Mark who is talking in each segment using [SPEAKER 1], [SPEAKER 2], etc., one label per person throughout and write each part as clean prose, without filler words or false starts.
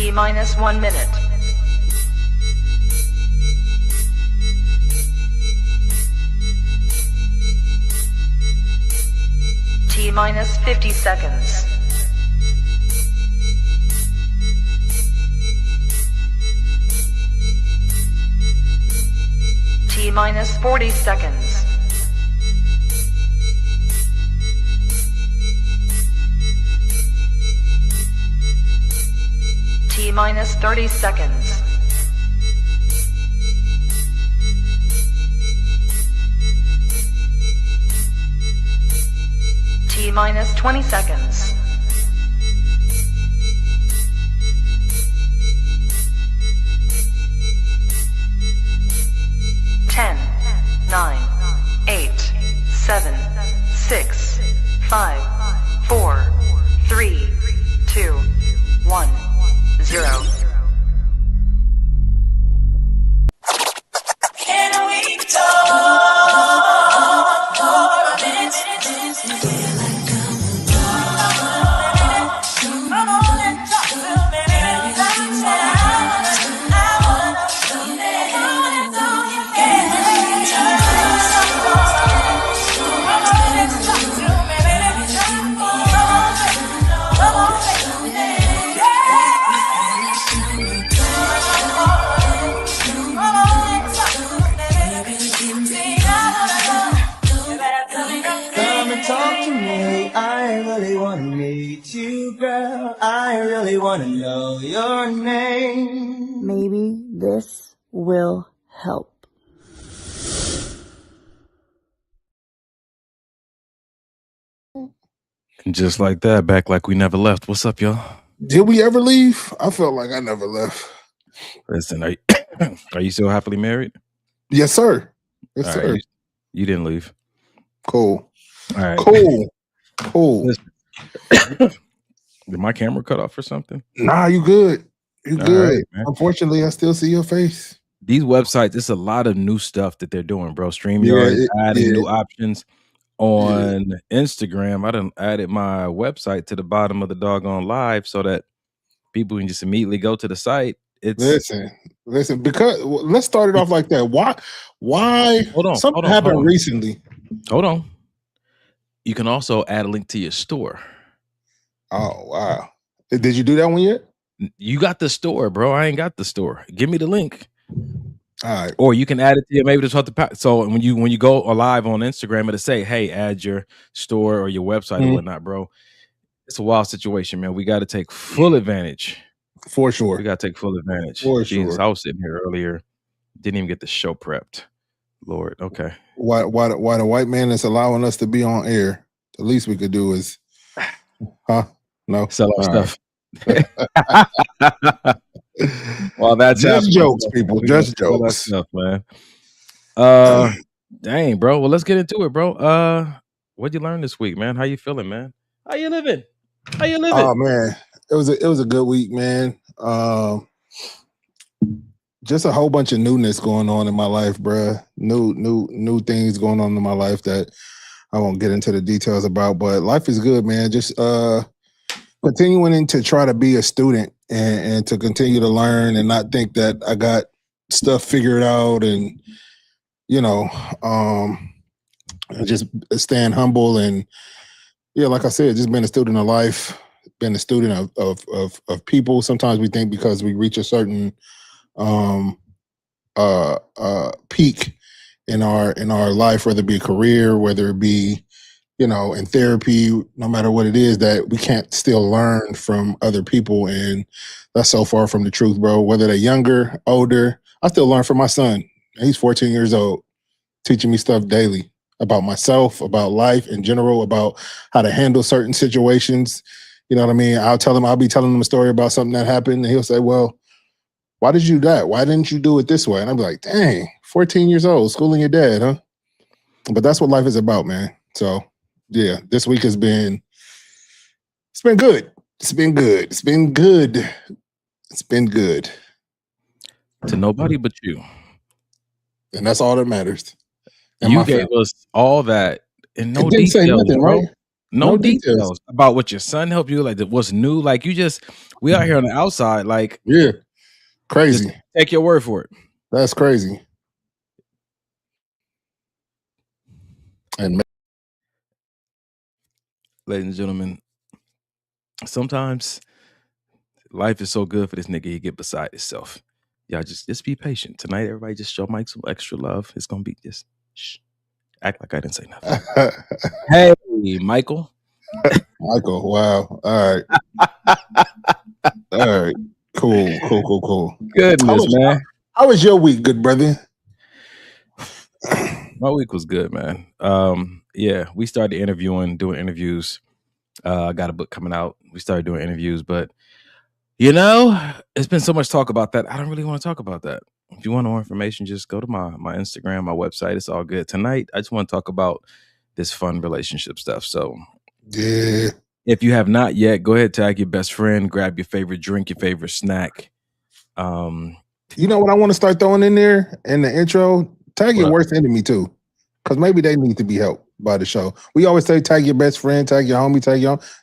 [SPEAKER 1] T minus 1 minute. T minus 50 seconds. T minus 40 seconds. T minus 30 seconds. T minus 20 seconds. Ten, 9, 8, 7, 6, 5, 4, 3, 2, 1, 0.
[SPEAKER 2] Can we talk for a minute? Come on and talk to me.
[SPEAKER 3] Come and talk to me. I really want to meet you, girl. I really want to know your name.
[SPEAKER 4] Maybe this will help.
[SPEAKER 5] Just like that, back like we never left. What's up, y'all?
[SPEAKER 6] Did we ever leave? I felt like I never left.
[SPEAKER 5] Listen, are you still happily married?
[SPEAKER 6] Yes, sir. Yes,
[SPEAKER 5] All
[SPEAKER 6] sir.
[SPEAKER 5] right, you didn't leave.
[SPEAKER 6] Cool.
[SPEAKER 5] All right.
[SPEAKER 6] Cool.
[SPEAKER 5] Listen. Did my camera cut off or something?
[SPEAKER 6] Nah, you good. You
[SPEAKER 5] All
[SPEAKER 6] good.
[SPEAKER 5] right, man.
[SPEAKER 6] Unfortunately, I still see your face.
[SPEAKER 5] These websites, it's a lot of new stuff that they're doing, bro. StreamYard is adding new options. On Instagram, I done added my website to the bottom of the doggone live so that people can just immediately go to the site.
[SPEAKER 6] Listen, because let's start it off like that. Why?
[SPEAKER 5] Hold on.
[SPEAKER 6] Something happened recently.
[SPEAKER 5] Hold on. You can also add a link to your store.
[SPEAKER 6] Oh, wow. Did you do that one yet?
[SPEAKER 5] You got the store, bro. I ain't got the store. Give me the link.
[SPEAKER 6] All right.
[SPEAKER 5] Or you can add it to maybe just so when you go live on Instagram, it'll say, hey, add your store or your website or whatnot, bro. It's a wild situation, man. We got to take full advantage.
[SPEAKER 6] For sure.
[SPEAKER 5] We got to take full advantage.
[SPEAKER 6] For
[SPEAKER 5] Jesus,
[SPEAKER 6] sure.
[SPEAKER 5] I was sitting here earlier. Didn't even get the show prepped. Lord, okay.
[SPEAKER 6] Why the white man is allowing us to be on air? The least we could do is, no,
[SPEAKER 5] sell our
[SPEAKER 6] All
[SPEAKER 5] stuff. Well, that's
[SPEAKER 6] just jokes, people. Just jokes,
[SPEAKER 5] stuff, man. Dang, bro. Well, let's get into it, bro. What'd you learn this week, man? How you feeling, man? How you living?
[SPEAKER 6] Oh man, it was a good week, man. Just a whole bunch of newness going on in my life, bruh. New things going on in my life that I won't get into the details about, but life is good, man. Just continuing to try to be a student and to continue to learn and not think that I got stuff figured out, and just staying humble and like I said, just being a student of life, being a student of people. Sometimes we think because we reach a certain peak in our life, whether it be a career, whether it be in therapy, no matter what it is, that we can't still learn from other people. And that's so far from the truth, bro. Whether they're younger, older, I still learn from my son. He's 14 years old, teaching me stuff daily about myself, about life in general, about how to handle certain situations. You know what I mean? I'll be telling him a story about something that happened, and he'll say, well, why did you do that? Why didn't you do it this way? And I'll be like, dang, 14 years old, schooling your dad, huh? But that's what life is about, man. So yeah, this week it's been good. It's been good.
[SPEAKER 5] To nobody but you.
[SPEAKER 6] And that's all that matters. And
[SPEAKER 5] you gave us all that in no
[SPEAKER 6] it didn't
[SPEAKER 5] detail,
[SPEAKER 6] say nothing,
[SPEAKER 5] bro.
[SPEAKER 6] right?
[SPEAKER 5] No details about what your son helped you, like what's new. Like we out here on the outside, like
[SPEAKER 6] yeah, crazy.
[SPEAKER 5] Just take your word for it.
[SPEAKER 6] That's crazy. And
[SPEAKER 5] ladies and gentlemen, sometimes life is so good for this nigga, he get beside himself. Y'all just be patient. Tonight, everybody just show Mike some extra love. It's gonna be just act like I didn't say nothing. Hey, Michael.
[SPEAKER 6] Michael, wow. All right. Cool.
[SPEAKER 5] Goodness, man.
[SPEAKER 6] How was your week, good brother?
[SPEAKER 5] My week was good, man. Yeah, we started doing interviews. I got a book coming out. We started doing interviews, but it's been so much talk about that. I don't really want to talk about that. If you want more information, just go to my Instagram, my website. It's all good. Tonight, I just want to talk about this fun relationship stuff. So,
[SPEAKER 6] yeah.
[SPEAKER 5] If you have not yet, go ahead, tag your best friend, grab your favorite drink, your favorite snack.
[SPEAKER 6] You know what I want to start throwing in there in the intro? Tag your worst enemy too, because maybe they need to be helped by the show. We always say tag your best friend, tag your homie,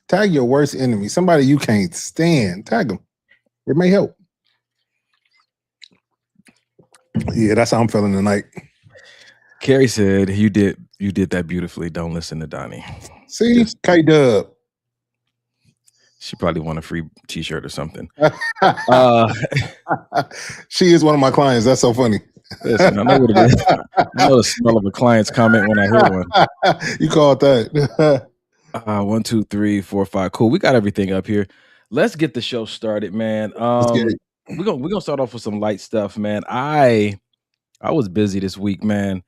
[SPEAKER 6] tag your worst enemy. Somebody you can't stand, tag them. It may help. Yeah, that's how I'm feeling tonight.
[SPEAKER 5] Carrie said you did that beautifully. Don't listen to Donnie.
[SPEAKER 6] See, K-Dub.
[SPEAKER 5] She probably want a free t-shirt or something.
[SPEAKER 6] She is one of my clients. That's so funny.
[SPEAKER 5] Listen, I know what it is. I know the smell of a client's comment when I hear one.
[SPEAKER 6] You called that.
[SPEAKER 5] 1, 2, 3, 4, 5. Cool. We got everything up here. Let's get the show started, man. We're gonna start off with some light stuff, man. I was busy this week, man.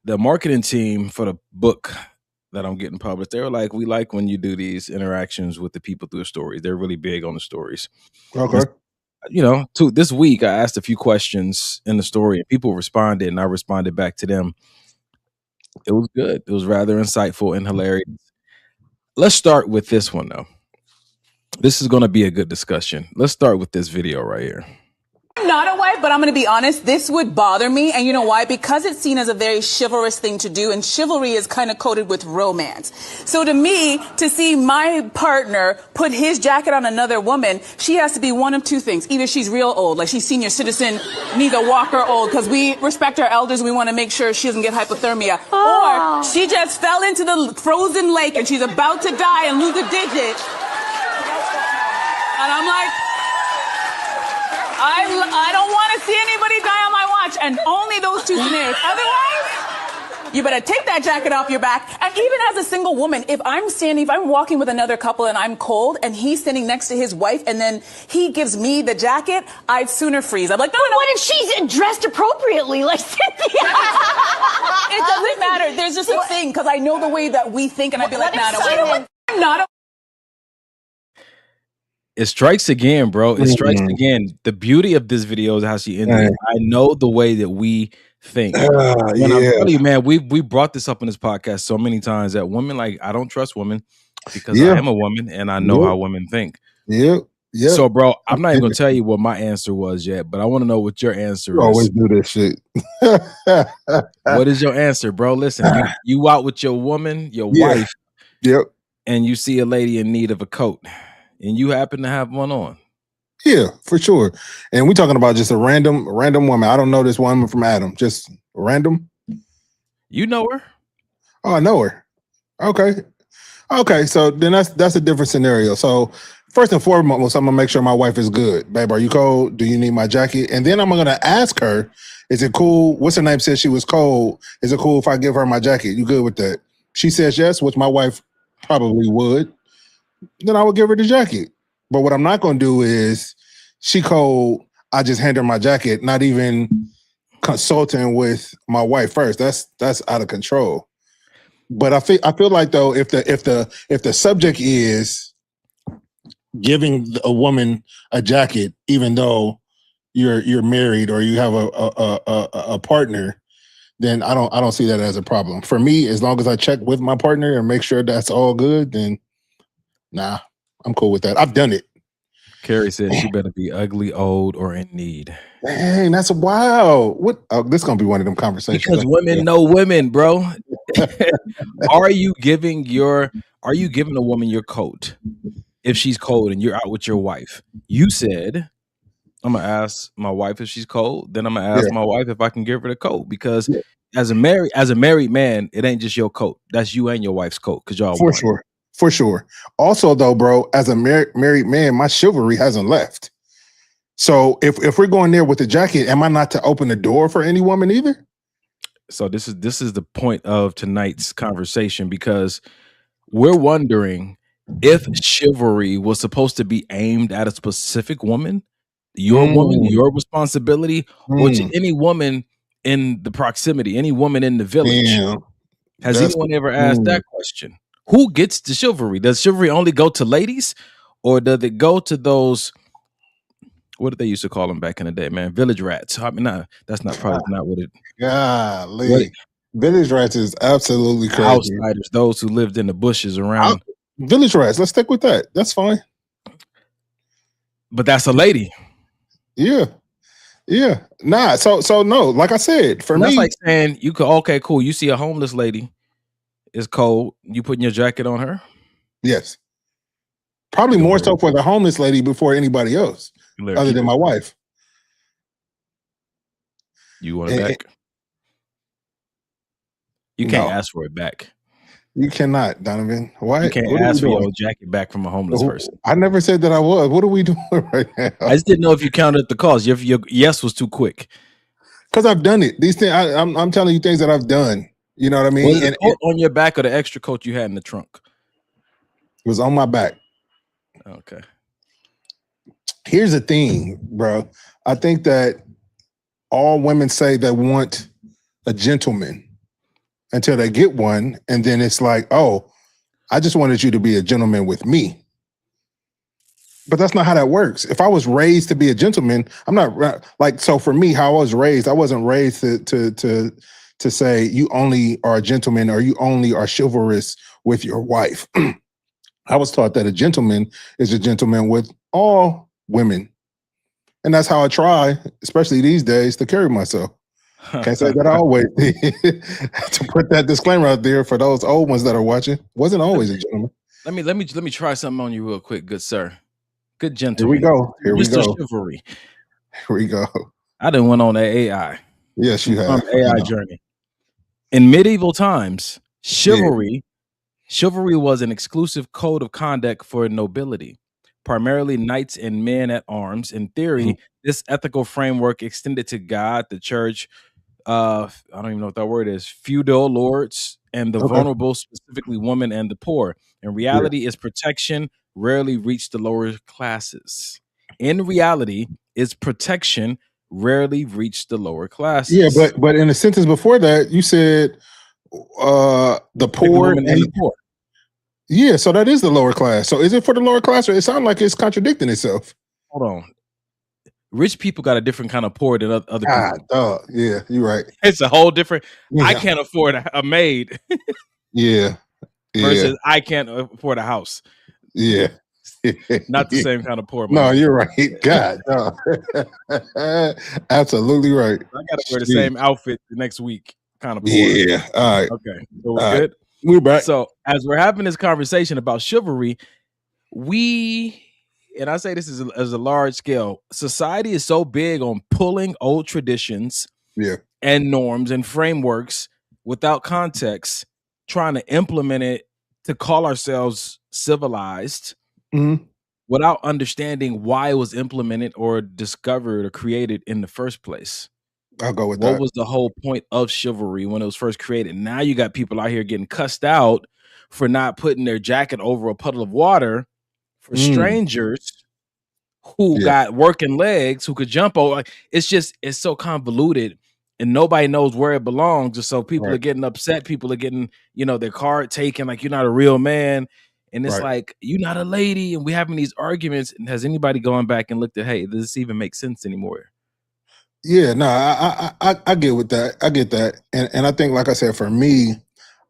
[SPEAKER 5] The marketing team for the book that I'm getting published, they were like, we like when you do these interactions with the people through the stories. They're really big on the stories.
[SPEAKER 6] Okay.
[SPEAKER 5] This week I asked a few questions in the story and people responded and I responded back to them. It was good. It was rather insightful and hilarious. Let's start with this one though. This is going to be a good discussion. Let's start with this video right here.
[SPEAKER 7] I'm not a wife, but I'm going to be honest, this would bother me. And you know why? Because it's seen as a very chivalrous thing to do, and chivalry is kind of coded with romance. So to me, to see my partner put his jacket on another woman, she has to be one of two things. Either she's real old, like she's senior citizen, needs a walker old, because we respect our elders, we want to make sure she doesn't get hypothermia. Or she just fell into the frozen lake and she's about to die and lose a digit. And I'm like, I don't want to see anybody die on my watch, and only those two scenarios. Otherwise, you better take that jacket off your back. And even as a single woman, if I'm walking with another couple and I'm cold and he's standing next to his wife and then he gives me the jacket, I'd sooner freeze. I'm like, no.
[SPEAKER 8] What if she's dressed appropriately, like Cynthia?
[SPEAKER 7] It doesn't matter. There's just a thing, because I know the way that we think, and I'd be like, no, I'm not a...
[SPEAKER 5] It strikes again, bro. It strikes again. The beauty of this video is how she ended it. I know the way that we think. I'm telling you, man, we brought this up on this podcast so many times that women, like, I don't trust women because I am a woman and I know how women think.
[SPEAKER 6] Yeah.
[SPEAKER 5] So, bro, I'm not even gonna tell you what my answer was yet, but I want to know what your answer is.
[SPEAKER 6] Always do this shit.
[SPEAKER 5] What is your answer, bro? Listen, you out with your woman, your wife, and you see a lady in need of a coat. And you happen to have one on.
[SPEAKER 6] Yeah, for sure. And we're talking about just a random woman. I don't know this woman from Adam. Just random.
[SPEAKER 5] You know her?
[SPEAKER 6] Oh, I know her. Okay. So then that's a different scenario. So first and foremost, I'm gonna make sure my wife is good. Babe, are you cold? Do you need my jacket? And then I'm gonna ask her, is it cool? What's her name? Said she was cold. Is it cool if I give her my jacket? You good with that? She says yes, which my wife probably would. Then I would give her the jacket. But what I'm not going to do is, she cold, I just hand her my jacket, not even consulting with my wife first. That's out of control. But I feel like though, if the subject is giving a woman a jacket, even though you're married or you have a partner, then I don't see that as a problem. For me, as long as I check with my partner and make sure that's all good, then nah, I'm cool with that. I've done it.
[SPEAKER 5] Carrie said she better be ugly, old, or in need.
[SPEAKER 6] Dang, that's wow. What? Oh, this is gonna be one of them conversations.
[SPEAKER 5] Because women know women, bro. Are you giving your Are you giving a woman your coat if she's cold and you're out with your wife? You said, I'm gonna ask my wife if she's cold. Then I'm gonna ask my wife if I can give her the coat, because as a married man, it ain't just your coat. That's you and your wife's coat, because y'all
[SPEAKER 6] For
[SPEAKER 5] one.
[SPEAKER 6] sure. For sure. Also, though, bro, as a married man, my chivalry hasn't left. So if we're going there with the jacket, am I not to open the door for any woman either?
[SPEAKER 5] So this is the point of tonight's conversation, because we're wondering if chivalry was supposed to be aimed at a specific woman, woman, your responsibility, or to any woman in the proximity, any woman in the village.
[SPEAKER 6] Damn.
[SPEAKER 5] Has anyone ever asked that question? Who gets the chivalry? Does chivalry only go to ladies, or does it go to those? What did they used to call them back in the day, man? Village rats. I mean, that's not probably not what it.
[SPEAKER 6] Golly. Village rats is absolutely crazy.
[SPEAKER 5] Outsiders, those who lived in the bushes around.
[SPEAKER 6] Village rats. Let's stick with that. That's fine.
[SPEAKER 5] But that's a lady.
[SPEAKER 6] Yeah. Yeah. Nah. So no. Like I said, for me,
[SPEAKER 5] that's like saying you could. Okay, cool. You see a homeless lady, it's cold. You putting your jacket on her?
[SPEAKER 6] Yes. Probably more so for the homeless lady before anybody else, other than my wife.
[SPEAKER 5] You want it back? You can't ask for it back.
[SPEAKER 6] You cannot, Donovan. Why?
[SPEAKER 5] You can't ask for your jacket back from a homeless person.
[SPEAKER 6] I never said that I was. What are we doing right now?
[SPEAKER 5] I just didn't know if you counted the cost. Your yes was too quick.
[SPEAKER 6] Because I've done it. These things. I'm telling you things that I've done. You know what I mean?
[SPEAKER 5] Was it on your back or the extra coat you had in the trunk?
[SPEAKER 6] It was on my back.
[SPEAKER 5] Okay.
[SPEAKER 6] Here's the thing, bro. I think that all women say they want a gentleman until they get one, and then it's like, oh, I just wanted you to be a gentleman with me. But that's not how that works. If I was raised to be a gentleman, I'm not like, so for me, how I was raised, I wasn't raised to say you only are a gentleman or you only are chivalrous with your wife. I was taught that a gentleman is a gentleman with all women. And that's how I try, especially these days, to carry myself. Can't say that I always to put that disclaimer out there for those old ones that are watching. Wasn't always a gentleman.
[SPEAKER 5] Let me try something on you real quick, good sir. Good gentleman.
[SPEAKER 6] Here we go. Here we
[SPEAKER 5] Mr.
[SPEAKER 6] go.
[SPEAKER 5] Chivalry.
[SPEAKER 6] Here we go.
[SPEAKER 5] I done went on that AI.
[SPEAKER 6] Yes, you have.
[SPEAKER 5] AI journey. In medieval times, chivalry was an exclusive code of conduct for nobility, primarily knights and men at arms. In theory, this ethical framework extended to God, the church, I don't even know what that word is, feudal lords, and the vulnerable, specifically women and the poor. In reality, its protection rarely reached the lower classes. In reality, its protection rarely reached the lower classes.
[SPEAKER 6] Yeah, but in a sentence before that, you said the poor and the
[SPEAKER 5] poor.
[SPEAKER 6] Yeah, so that is the lower class. So is it for the lower class, or it sounds like it's contradicting itself?
[SPEAKER 5] Hold on. Rich people got a different kind of poor than other people.
[SPEAKER 6] Yeah, you're right.
[SPEAKER 5] It's a whole different. Yeah. I can't afford a maid.
[SPEAKER 6] Yeah.
[SPEAKER 5] Versus I can't afford a house.
[SPEAKER 6] Yeah.
[SPEAKER 5] Not the same kind of poor.
[SPEAKER 6] No, you're right. God, no. Absolutely right.
[SPEAKER 5] I gotta wear the same outfit the next week. Kind of poor.
[SPEAKER 6] Yeah. All right.
[SPEAKER 5] Okay. So we're good.
[SPEAKER 6] We're back.
[SPEAKER 5] So as we're having this conversation about chivalry, and I say this as a large scale, society is so big on pulling old traditions and norms and frameworks without context, trying to implement it to call ourselves civilized without understanding why it was implemented or discovered or created in the first place.
[SPEAKER 6] I'll go with that.
[SPEAKER 5] What was the whole point of chivalry when it was first created? Now you got people out here getting cussed out for not putting their jacket over a puddle of water for strangers who got working legs, who could jump over. It's so convoluted and nobody knows where it belongs. And so people are getting upset. People are getting, their card taken, like you're not a real man. And it's like, you're not a lady. And we're having these arguments. And has anybody gone back and looked at, hey, does this even make sense anymore?
[SPEAKER 6] Yeah, no, I get with that. I get that. And I think, like I said, for me,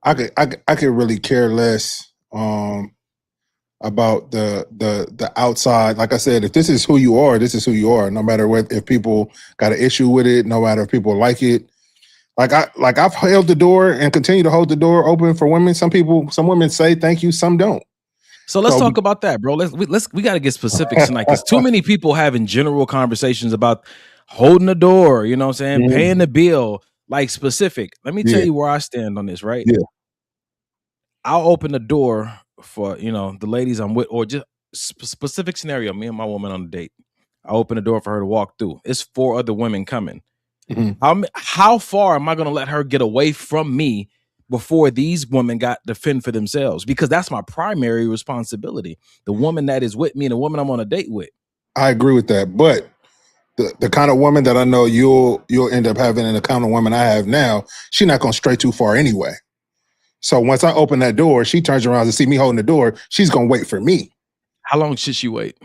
[SPEAKER 6] I could really care less about the outside. Like I said, if this is who you are, this is who you are. No matter if people got an issue with it, no matter if people like it. I've held the door and continue to hold the door open for women. Some women say thank you, some don't.
[SPEAKER 5] So let's talk about that, bro. We got to get specifics tonight because too many people having general conversations about holding the door. You know what I'm saying? Paying the bill, like specific. Let me tell you where I stand on this. Right?
[SPEAKER 6] Yeah.
[SPEAKER 5] I'll open the door for the ladies I'm with, or just specific scenario. Me and my woman on a date. I open the door for her to walk through. It's 4 other women coming. How far am I going to let her get away from me before these women got to fend for themselves? Because that's my primary responsibility. The woman that is with me and the woman I'm on a date with.
[SPEAKER 6] I agree with that. But the kind of woman that I know you'll end up having and the kind of woman I have now, she's not going to stray too far anyway. So once I open that door, she turns around to see me holding the door. She's going to wait for me.
[SPEAKER 5] How long should she wait?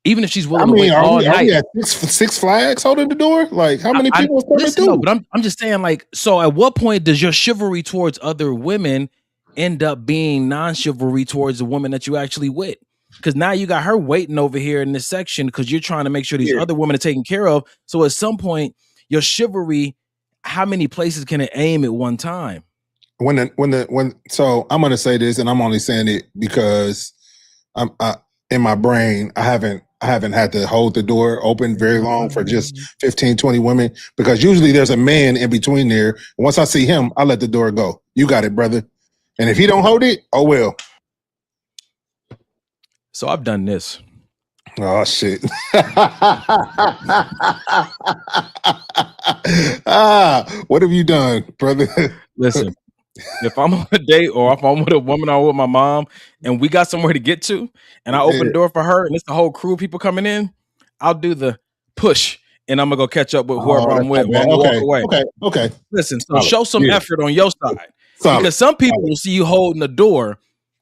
[SPEAKER 5] Even if she's willing to wait all night.
[SPEAKER 6] Are we at Six Flags holding the door? Like, how many people are coming through?
[SPEAKER 5] No, but I'm just saying, like, so at what point does your chivalry towards other women end up being non-chivalry towards the woman that you actually with? Because now you got her waiting over here in this section because you're trying to make sure these other women are taken care of. So at some point, your chivalry, how many places can it aim at one time?
[SPEAKER 6] So I'm gonna say this, and I'm only saying it because I'm in my brain, I haven't had to hold the door open very long for just 15, 20 women, because usually there's a man in between there. Once I see him, I let the door go. You got it, brother. And if he don't hold it, oh well.
[SPEAKER 5] So I've done this.
[SPEAKER 6] Oh shit. What have you done, brother?
[SPEAKER 5] Listen, if I'm on a date or if I'm with a woman or with my mom and we got somewhere to get to and I open the door for her and it's the whole crew of people coming in, I'll do the push and I'm gonna go catch up with whoever I'm with. Walk away.
[SPEAKER 6] Okay.
[SPEAKER 5] Listen, so show some effort on your side. Because some people will see you holding the door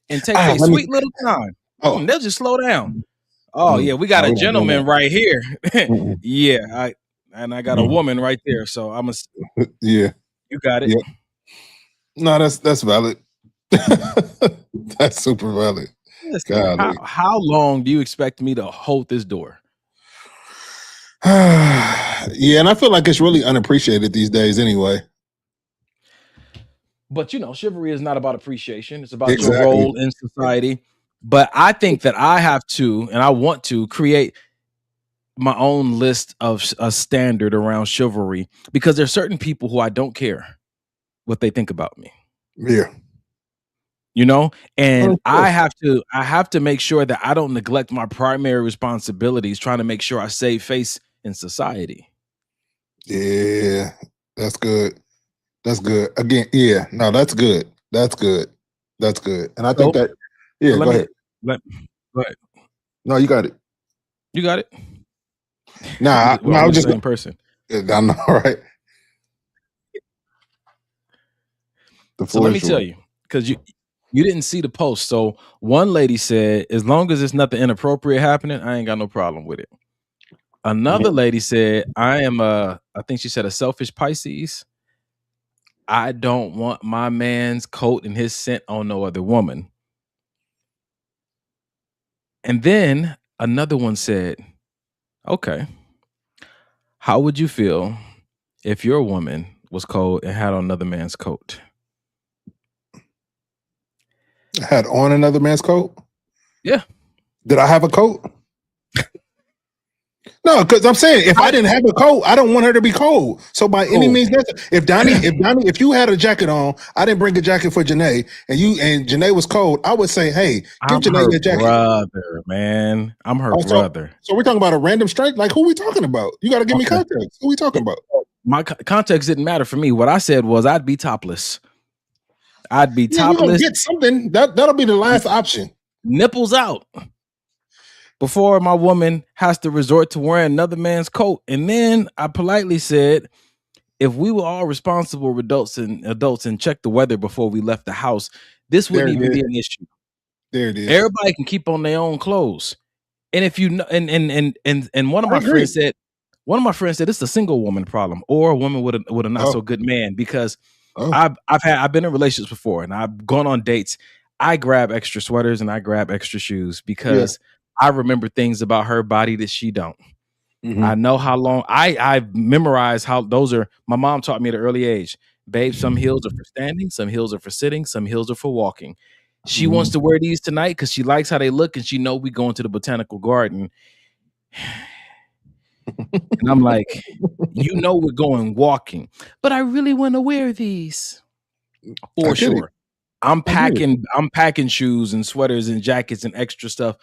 [SPEAKER 5] and take a sweet little time. They'll just slow down. We got a gentleman right here. I got a woman right there. So I'm you got it.
[SPEAKER 6] Yeah. No, that's valid. That's super valid.
[SPEAKER 5] Listen, how long do you expect me to hold this door?
[SPEAKER 6] And I feel like it's really unappreciated these days anyway.
[SPEAKER 5] But chivalry is not about appreciation. It's about your role in society. But I think that I have to, and I want to create my own list of a standard around chivalry, because there's certain people who I don't care what they think about me.
[SPEAKER 6] Yeah.
[SPEAKER 5] And I have to make sure that I don't neglect my primary responsibilities, trying to make sure I save face in society.
[SPEAKER 6] Yeah, that's good. That's good. Again, no, that's good. That's good. That's good. And I think that, go ahead.
[SPEAKER 5] Go ahead.
[SPEAKER 6] No, you got it.
[SPEAKER 5] You got it.
[SPEAKER 6] Nah, I was just
[SPEAKER 5] the same person.
[SPEAKER 6] I know, right?
[SPEAKER 5] So let me tell you, because you didn't see the post. So one lady said, as long as there's nothing inappropriate happening, I ain't got no problem with it. Another lady said, I am I think she said a selfish Pisces. I don't want my man's coat and his scent on no other woman. And then another one said, okay, how would you feel if your woman was cold and had on another man's coat?
[SPEAKER 6] Had on another man's coat?
[SPEAKER 5] Yeah.
[SPEAKER 6] Did I have a coat? No, because I'm saying if I didn't have a coat, I don't want her to be cold. So by any means necessary, if you had a jacket on, I didn't bring a jacket for Janae, and Janae was cold, I would say, hey, give Janae your jacket.
[SPEAKER 5] Brother, man. I'm her brother.
[SPEAKER 6] So we're talking about a random strike? Like, who we talking about? You got to give me context. Who we talking about?
[SPEAKER 5] My context didn't matter for me. What I said was I'd be topless. I'd be
[SPEAKER 6] We're gonna
[SPEAKER 5] topless.
[SPEAKER 6] get something. That'll be the last option.
[SPEAKER 5] Nipples out. Before my woman has to resort to wearing another man's coat. And then I politely said, if we were all responsible adults and checked the weather before we left the house, this wouldn't even be an issue.
[SPEAKER 6] There it is.
[SPEAKER 5] Everybody can keep on their own clothes. And if you know, and one of my friends said it's a single woman problem or a woman with a not so good man, because I've been in relationships before and I've gone on dates. I grab extra sweaters and I grab extra shoes because I remember things about her body that she don't. I know how long I've memorized how those are. My mom taught me at an early age, babe. Some heels are for standing, some heels are for sitting, some heels are for walking. She wants to wear these tonight because she likes how they look, and she know we going to the botanical garden. And I'm like, you know, we're going walking, but I really want to wear these for sure. I'm packing shoes and sweaters and jackets and extra stuff.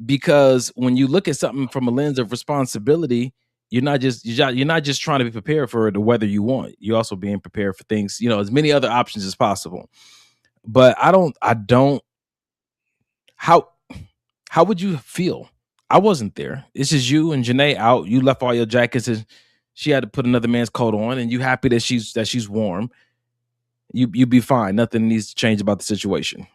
[SPEAKER 5] Because when you look at something from a lens of responsibility, you're not just trying to be prepared for the weather you want. You're also being prepared for things, you know, as many other options as possible. But I don't. How would you feel? I wasn't there. It's just you and Janae out. You left all your jackets, and she had to put another man's coat on. And you happy that she's warm. You be fine. Nothing needs to change about the situation.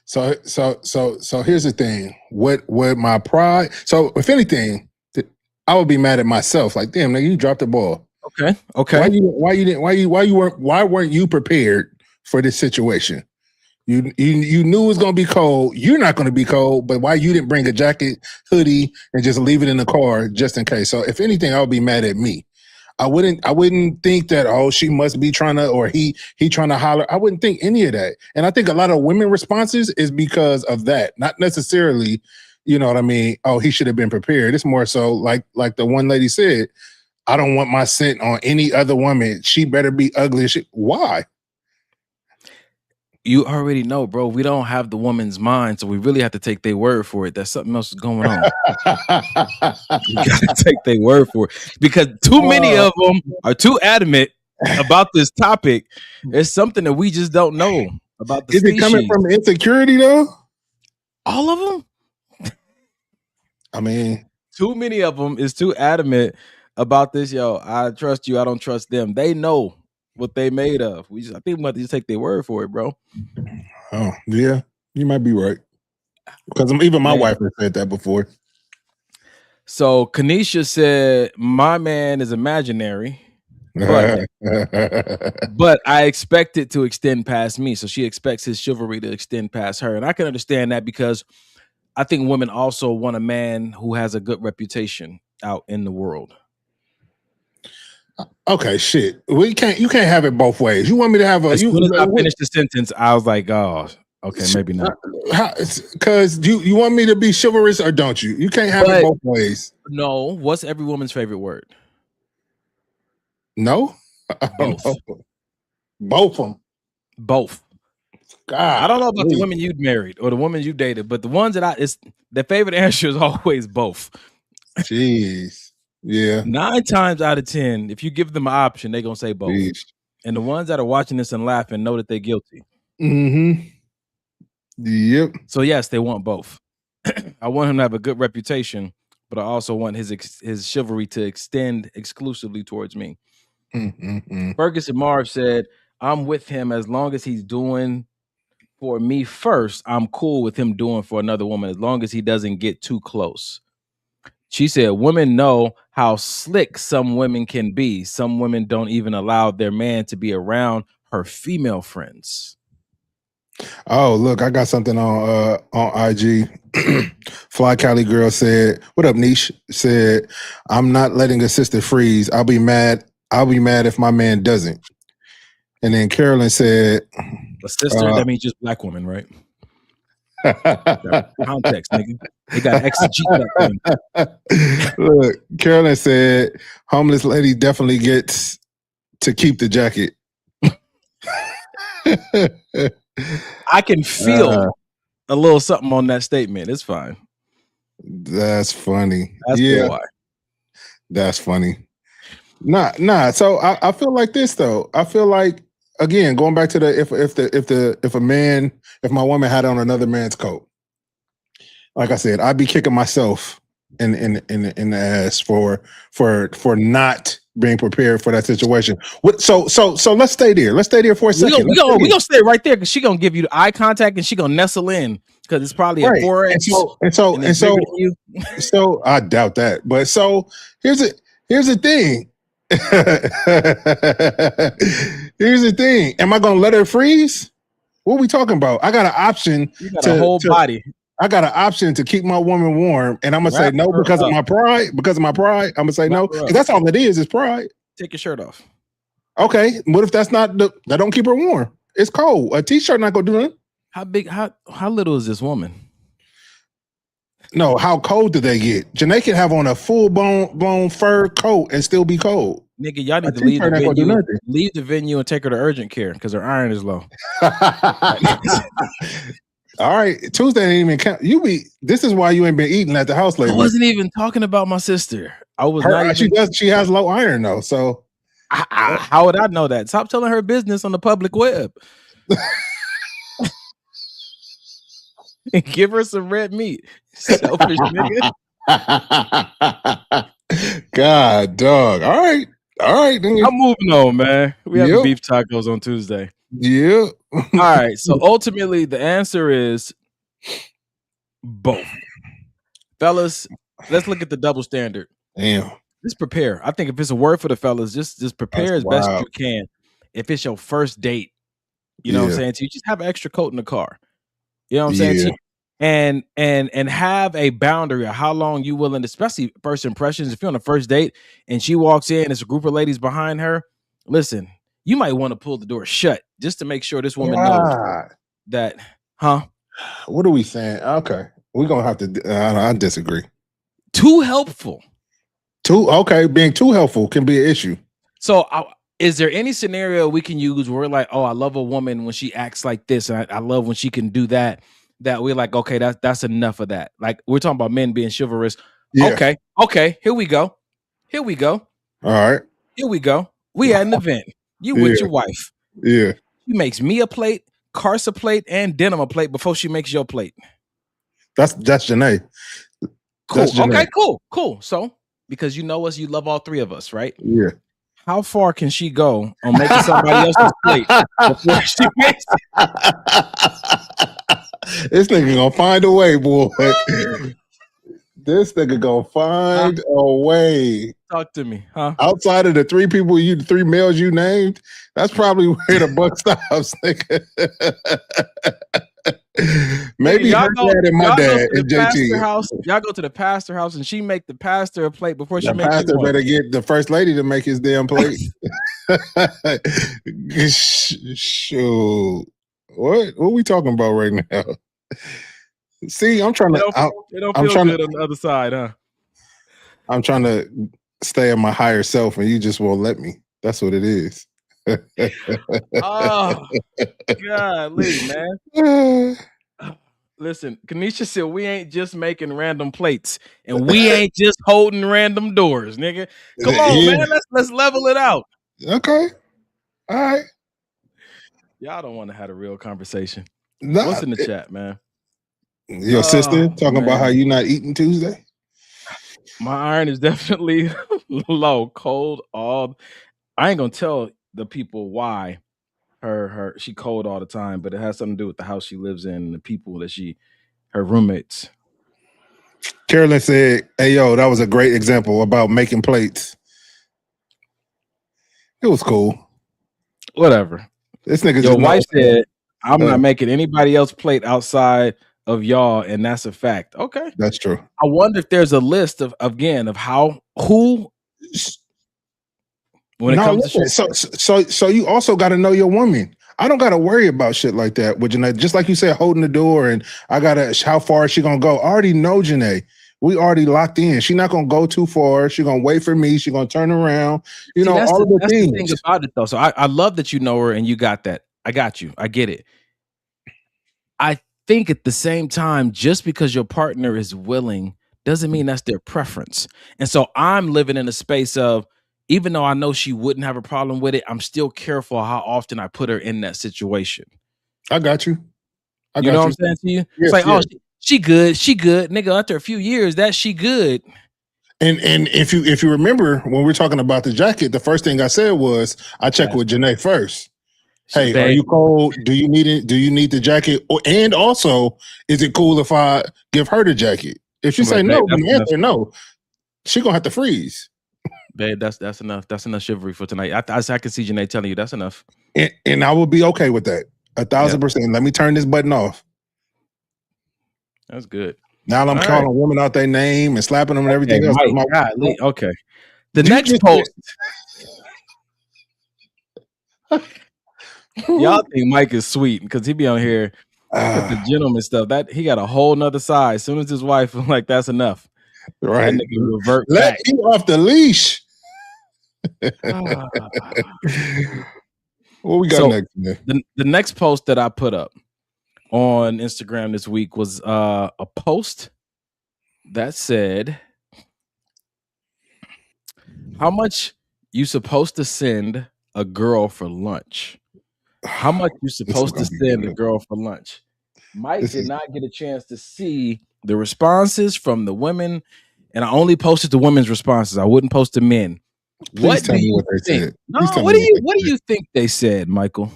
[SPEAKER 6] So here's the thing. What my pride? So if anything, I would be mad at myself. Like, damn, nigga, you dropped the ball.
[SPEAKER 5] Okay.
[SPEAKER 6] Why weren't you prepared for this situation? You knew it was gonna be cold. You're not gonna be cold, but why you didn't bring a jacket, hoodie, and just leave it in the car just in case? So if anything, I would be mad at me. I wouldn't think that, oh, she must be trying to, or he trying to holler. I wouldn't think any of that. And I think a lot of women responses is because of that, not necessarily, you know what I mean? Oh, he should have been prepared. It's more so like the one lady said, I don't want my scent on any other woman. She better be ugly. Why?
[SPEAKER 5] You already know, bro. We don't have the woman's mind, so we really have to take their word for it. That something else is going on. You gotta take their word for it because too many of them are too adamant about this topic. It's something that we just don't know about the species.
[SPEAKER 6] Is it coming from insecurity though?
[SPEAKER 5] All of them?
[SPEAKER 6] I mean,
[SPEAKER 5] too many of them is too adamant about this. Yo, I trust you. I don't trust them. They know what they made of. I think we have to just take their word for it, bro.
[SPEAKER 6] Oh yeah, you might be right. Because even my wife has said that before.
[SPEAKER 5] So Kanisha said, "My man is imaginary, but I expect it to extend past me." So she expects his chivalry to extend past her, and I can understand that because I think women also want a man who has a good reputation out in the world.
[SPEAKER 6] Okay, shit. You can't have it both ways. You want me to have a?
[SPEAKER 5] As soon as I finished the sentence, I was like, "Oh, okay, maybe not."
[SPEAKER 6] Because you want me to be chivalrous or don't you? You can't have it both ways.
[SPEAKER 5] No. What's every woman's favorite word?
[SPEAKER 6] No.
[SPEAKER 5] Both.
[SPEAKER 6] Both of them.
[SPEAKER 5] Both. God, I don't know about the women you married or the women you dated, but the ones that their favorite answer is always both.
[SPEAKER 6] Jeez. Yeah.
[SPEAKER 5] 9 times out of 10, if you give them an option, they're gonna say both. Jeez. And the ones that are watching this and laughing know that they're guilty.
[SPEAKER 6] Mm-hmm. Yep.
[SPEAKER 5] So yes, they want both. I want him to have a good reputation, but I also want his chivalry to extend exclusively towards me.
[SPEAKER 6] Mm-hmm.
[SPEAKER 5] Ferguson Marv said, "I'm with him as long as he's doing for me first. I'm cool with him doing for another woman as long as he doesn't get too close." She said, "Women know how slick some women can be. Some women don't even allow their man to be around her female friends."
[SPEAKER 6] Oh, look, I got something on IG. Fly Cali Girl said, "What up, Niche?" Said, "I'm not letting a sister freeze. I'll be mad if my man doesn't." And then Carolyn said,
[SPEAKER 5] "A sister, that means just black woman, right?" Context, nigga. They got exegete.
[SPEAKER 6] Look, Carolyn said, "Homeless lady definitely gets to keep the jacket."
[SPEAKER 5] I can feel a little something on that statement. It's fine.
[SPEAKER 6] That's funny.
[SPEAKER 5] That's why.
[SPEAKER 6] That's funny. Nah. So I feel like this though. I feel like, again, going back to the if my woman had on another man's coat, like I said, I'd be kicking myself in the ass for not being prepared for that situation. So let's stay there. Let's stay there for a second.
[SPEAKER 5] We gonna stay right there because she gonna give you the eye contact and she gonna nestle in because it's probably a 4X.
[SPEAKER 6] So I doubt that. But so here's the thing. Here's the thing. Am I gonna let her freeze? What are we talking about? I got an option.
[SPEAKER 5] You got a whole body.
[SPEAKER 6] I got an option to keep my woman warm, and I'm gonna say no because of my pride. Because of my pride, I'm gonna say no. Because that's all it is pride.
[SPEAKER 5] Take your shirt off.
[SPEAKER 6] Okay, what if that's not that don't keep her warm? It's cold. A t-shirt not gonna do nothing.
[SPEAKER 5] How big? How little is this woman?
[SPEAKER 6] No, how cold do they get? Janae can have on a full blown fur coat and still be cold.
[SPEAKER 5] Nigga, y'all need to leave the venue and take her to urgent care because her iron is low.
[SPEAKER 6] All right, Tuesday ain't even count. This is why you ain't been eating at the house lately.
[SPEAKER 5] I wasn't even talking about my sister. I was not.
[SPEAKER 6] She has low iron though. So
[SPEAKER 5] how would I know that? Stop telling her business on the public web. And give her some red meat. Selfish nigga.
[SPEAKER 6] God, dog. All right. Nigga.
[SPEAKER 5] I'm moving on, man. We have beef tacos on Tuesday.
[SPEAKER 6] Yeah.
[SPEAKER 5] All right. So ultimately, the answer is both. Fellas, let's look at the double standard.
[SPEAKER 6] Damn.
[SPEAKER 5] Just prepare. I think if it's a word for the fellas, just prepare as best as you can. If it's your first date, you know what I'm saying? So you just have an extra coat in the car. You know what I'm saying? And have a boundary of how long you willing, especially first impressions. If you're on a first date and she walks in, it's a group of ladies behind her. Listen, you might want to pull the door shut just to make sure this woman knows that,
[SPEAKER 6] What are we saying? Okay. We're going to have to, I disagree.
[SPEAKER 5] Too helpful.
[SPEAKER 6] Being too helpful can be an issue.
[SPEAKER 5] So is there any scenario we can use where we're like, oh, I love a woman when she acts like this. And I love when she can do that we're like, okay, that's enough of that. Like we're talking about men being chivalrous. Yeah. Okay. Here we go.
[SPEAKER 6] All right.
[SPEAKER 5] Here we go. We at an event. You with your wife.
[SPEAKER 6] Yeah.
[SPEAKER 5] She makes me a plate, Carsa plate, and Denim a plate before she makes your plate.
[SPEAKER 6] That's Janae.
[SPEAKER 5] Cool. That's Janae. Okay, cool. So because you know us, you love all three of us, right?
[SPEAKER 6] Yeah.
[SPEAKER 5] How far can she go on making somebody else's plate before she makes it?
[SPEAKER 6] This nigga gonna find a way, boy. This nigga gonna find a way.
[SPEAKER 5] Talk to me, huh?
[SPEAKER 6] Outside of the three males you named, that's probably where the buck stops, nigga. Maybe
[SPEAKER 5] y'all
[SPEAKER 6] her dad and my dad and
[SPEAKER 5] JT. Y'all go to the pastor house and she make the pastor a plate before she makes it. The pastor
[SPEAKER 6] better get the first lady to make his damn plate. Shoot. What are we talking about right now? See, I'm trying to.
[SPEAKER 5] It don't feel good on the other side, huh?
[SPEAKER 6] I'm trying to stay in my higher self, and you just won't let me. That's what it is.
[SPEAKER 5] Oh, golly, man. Listen, Kanisha said we ain't just making random plates, and we ain't just holding random doors, nigga. Come on, man. Let's level it out.
[SPEAKER 6] Okay. All right.
[SPEAKER 5] Y'all don't want to have a real conversation.
[SPEAKER 6] Nah,
[SPEAKER 5] what's in the chat, man?
[SPEAKER 6] Your sister talking about how you not eating Tuesday?
[SPEAKER 5] My iron is definitely low, cold. I ain't gonna tell the people why she cold all the time, but it has something to do with the house she lives in and the people that her roommates.
[SPEAKER 6] Carolyn said, "Hey, yo, that was a great example about making plates. It was cool.
[SPEAKER 5] Whatever."
[SPEAKER 6] This nigga.
[SPEAKER 5] Your wife said, "I'm not making anybody else plate outside of y'all," and that's a fact. Okay,
[SPEAKER 6] that's true.
[SPEAKER 5] I wonder if there's a list of who. When it comes to shit.
[SPEAKER 6] So you also got to know your woman. I don't got to worry about shit like that with Janae. Just like you said, holding the door, and how far is she gonna go? I already know Janae. We already locked in. She's not gonna go too far. She's gonna wait for me. She's gonna turn around. All the things.
[SPEAKER 5] The thing about it, though. So I love that you know her and you got that. I got you. I get it. I think at the same time, just because your partner is willing doesn't mean that's their preference. And so I'm living in a space of, even though I know she wouldn't have a problem with it, I'm still careful how often I put her in that situation.
[SPEAKER 6] I got you.
[SPEAKER 5] You know what I'm saying to you? Yes, it's like, oh, she good, nigga. After a few years, she good.
[SPEAKER 6] And if you remember when we're talking about the jacket, the first thing I said was I check with Janae first. Hey, are you cold? Do you need it? Do you need the jacket? And also, is it cool if I give her the jacket? If she say no, then the answer no. She gonna have to freeze.
[SPEAKER 5] Babe, that's enough. That's enough chivalry for tonight. I can see Janae telling you that's enough.
[SPEAKER 6] And I will be okay with that. 1,000%. Let me turn this button off.
[SPEAKER 5] That's good.
[SPEAKER 6] Now I'm
[SPEAKER 5] All
[SPEAKER 6] calling
[SPEAKER 5] right.
[SPEAKER 6] women out their name and slapping them and everything else.
[SPEAKER 5] Mike, golly, okay. The next post. Y'all think Mike is sweet because he be on here with the gentleman stuff. That he got a whole nother side. As soon as his wife was like, that's enough.
[SPEAKER 6] Right.
[SPEAKER 5] That nigga revert
[SPEAKER 6] Let
[SPEAKER 5] back.
[SPEAKER 6] you off the leash. What we got
[SPEAKER 5] So,
[SPEAKER 6] next, man?
[SPEAKER 5] The next post that I put up on Instagram this week was a post that said, how much you supposed to send a girl for lunch? How much you supposed to send a girl for lunch? Mike did not get a chance to see the responses from the women, and I only posted the women's responses. I wouldn't post the men.
[SPEAKER 6] Please tell me what they said.
[SPEAKER 5] No, what do you think they said, Michael?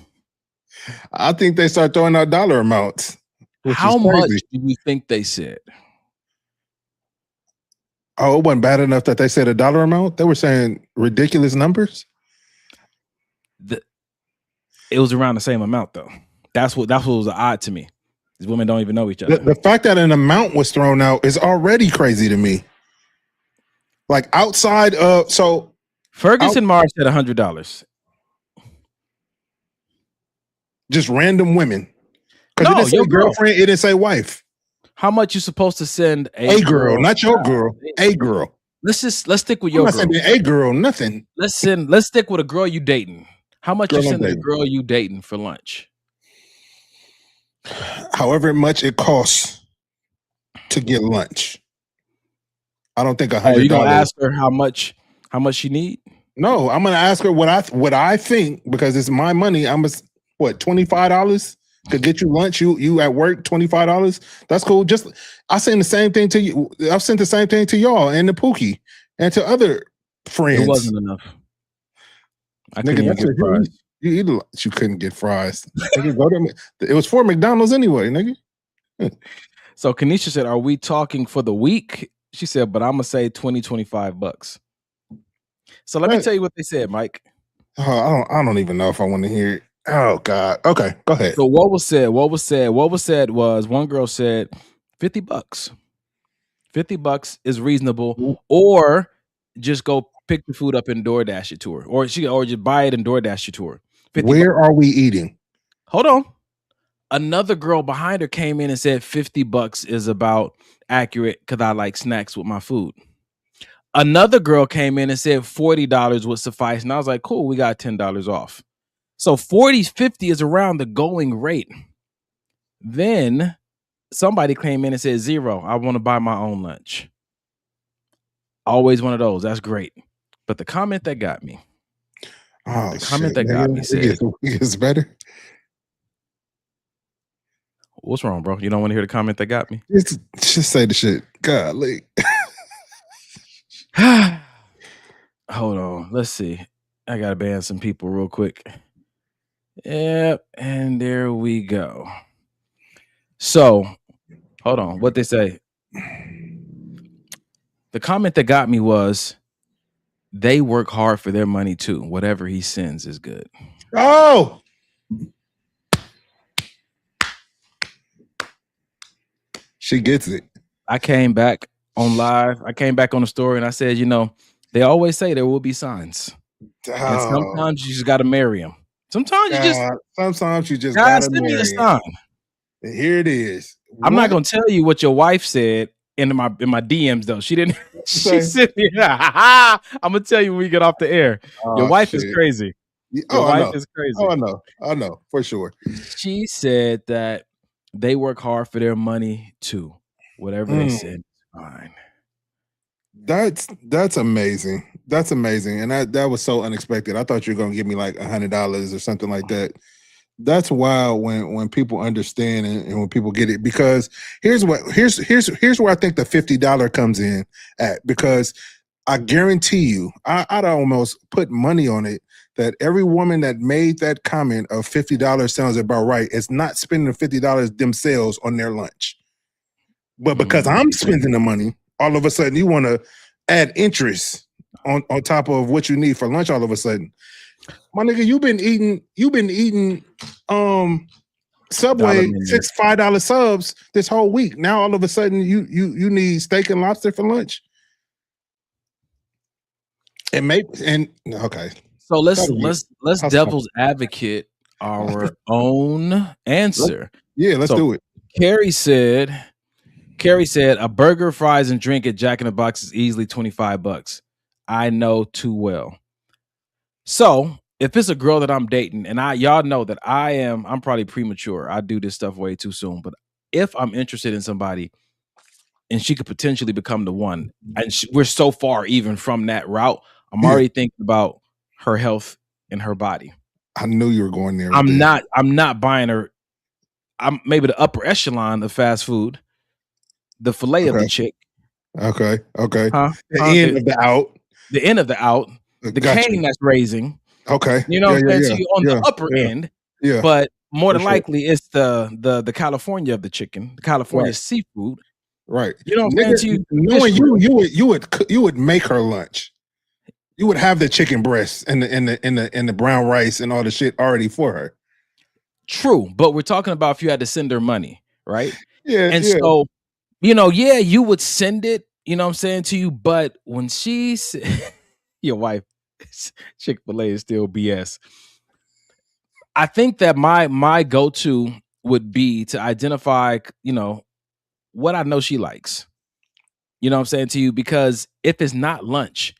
[SPEAKER 6] I think they start throwing out dollar amounts.
[SPEAKER 5] How much do you think they said?
[SPEAKER 6] Oh, it wasn't bad enough that they said a dollar amount. They were saying ridiculous numbers.
[SPEAKER 5] It was around the same amount, though. That's what was odd to me. These women don't even know each other.
[SPEAKER 6] The fact that an amount was thrown out is already crazy to me. Like outside of
[SPEAKER 5] Ferguson Mars said $100.
[SPEAKER 6] Just random women. Because
[SPEAKER 5] No,
[SPEAKER 6] it didn't say girlfriend, it didn't say wife.
[SPEAKER 5] How much you supposed to send
[SPEAKER 6] a girl, not your girl, a girl.
[SPEAKER 5] Let's stick with your girl.
[SPEAKER 6] I'm not sending a girl nothing.
[SPEAKER 5] Let's stick with a girl you dating. How much you send a girl you dating for lunch?
[SPEAKER 6] However much it costs to get lunch. I don't think $100.
[SPEAKER 5] You gonna ask her how much she need?
[SPEAKER 6] No, I'm gonna ask her what I think, because it's my money. I'm $25 to get you lunch. You at work, $25. That's cool. I send the same thing to you. I've sent the same thing to y'all and the Pookie and to other friends.
[SPEAKER 5] It wasn't enough. I couldn't even get fries.
[SPEAKER 6] You couldn't get fries. It was for McDonald's anyway, nigga.
[SPEAKER 5] So Kanisha said, "Are we talking for the week?" She said, "But I'm gonna say $20-$25." So let me tell you what they said, Mike.
[SPEAKER 6] I don't even know if I want to hear it. Oh God. Okay, go ahead.
[SPEAKER 5] So what was said was one girl said $50. $50 is reasonable, or just go pick the food up and DoorDash it to her, or just buy it and DoorDash it to her.
[SPEAKER 6] Where are we eating?
[SPEAKER 5] Hold on. Another girl behind her came in and said $50 is about accurate because I like snacks with my food. Another girl came in and said $40 would suffice, and I was like, cool, we got $10 off. So 40-50 is around the going rate. Then somebody came in and said $0. I want to buy my own lunch. Always one of those. That's great. But the comment that got me. Said,
[SPEAKER 6] it gets better.
[SPEAKER 5] What's wrong, bro? You don't want to hear the comment that got me?
[SPEAKER 6] Just say the shit. Golly.
[SPEAKER 5] Hold on. Let's see. I gotta ban some people real quick. Yep, and there we go. So, hold on. What they say? The comment that got me was, they work hard for their money too. Whatever he sends is good.
[SPEAKER 6] Oh, she gets it.
[SPEAKER 5] I came back on live. I came back on the story and I said, they always say there will be signs. And sometimes you just got to marry them. Sometimes you just
[SPEAKER 6] gotta
[SPEAKER 5] send me a
[SPEAKER 6] marry
[SPEAKER 5] sign.
[SPEAKER 6] And here it is.
[SPEAKER 5] I'm not gonna tell you what your wife said in my DMs though. She didn't. She said, I'm gonna tell you when we get off the air. Your wife is crazy. Your wife is crazy.
[SPEAKER 6] Oh, I know for sure.
[SPEAKER 5] She said that they work hard for their money too. Whatever they said, fine.
[SPEAKER 6] That's amazing. That's amazing. And that was so unexpected. I thought you were gonna give me like $100 or something like that. That's wild when people understand and when people get it, because here's where I think the $50 comes in at, because I guarantee you, I'd almost put money on it that every woman that made that comment of $50 sounds about right is not spending $50 themselves on their lunch. But because I'm spending the money, all of a sudden you want to add interest on top of what you need for lunch all of a sudden. My nigga, you've been eating Subway
[SPEAKER 5] menu.
[SPEAKER 6] $5 subs this whole week. Now all of a sudden you need steak and lobster for lunch. Okay.
[SPEAKER 5] So let's devil's advocate our own answer.
[SPEAKER 6] Let's do it.
[SPEAKER 5] Carrie said a burger, fries, and drink at Jack in the Box is easily $25. I know too well. So if it's a girl that I'm dating, and y'all know that I'm probably premature. I do this stuff way too soon. But if I'm interested in somebody and she could potentially become the one, and we're so far even from that route, I'm already thinking about her health and her body.
[SPEAKER 6] I knew you were going there.
[SPEAKER 5] I'm not buying her. I'm maybe the upper echelon of fast food, the fillet of the chick.
[SPEAKER 6] Okay.
[SPEAKER 5] The
[SPEAKER 6] end of the out.
[SPEAKER 5] The end of the out. The cane that's raising.
[SPEAKER 6] Okay.
[SPEAKER 5] You know what I'm saying? So you're on the upper end.
[SPEAKER 6] Yeah.
[SPEAKER 5] But more than likely it's the California of the chicken, the California seafood.
[SPEAKER 6] Right.
[SPEAKER 5] You know what I'm saying?
[SPEAKER 6] Knowing you would make her lunch. You would have the chicken breasts and the brown rice and all the shit already for her.
[SPEAKER 5] True, but we're talking about if you had to send her money, right?
[SPEAKER 6] Yeah.
[SPEAKER 5] And so, you would send it, you know what I'm saying, to you, but when she said, your wife, Chick-fil-A is still BS. I think that my go-to would be to identify, what I know she likes. You know what I'm saying to you? Because if it's not lunch,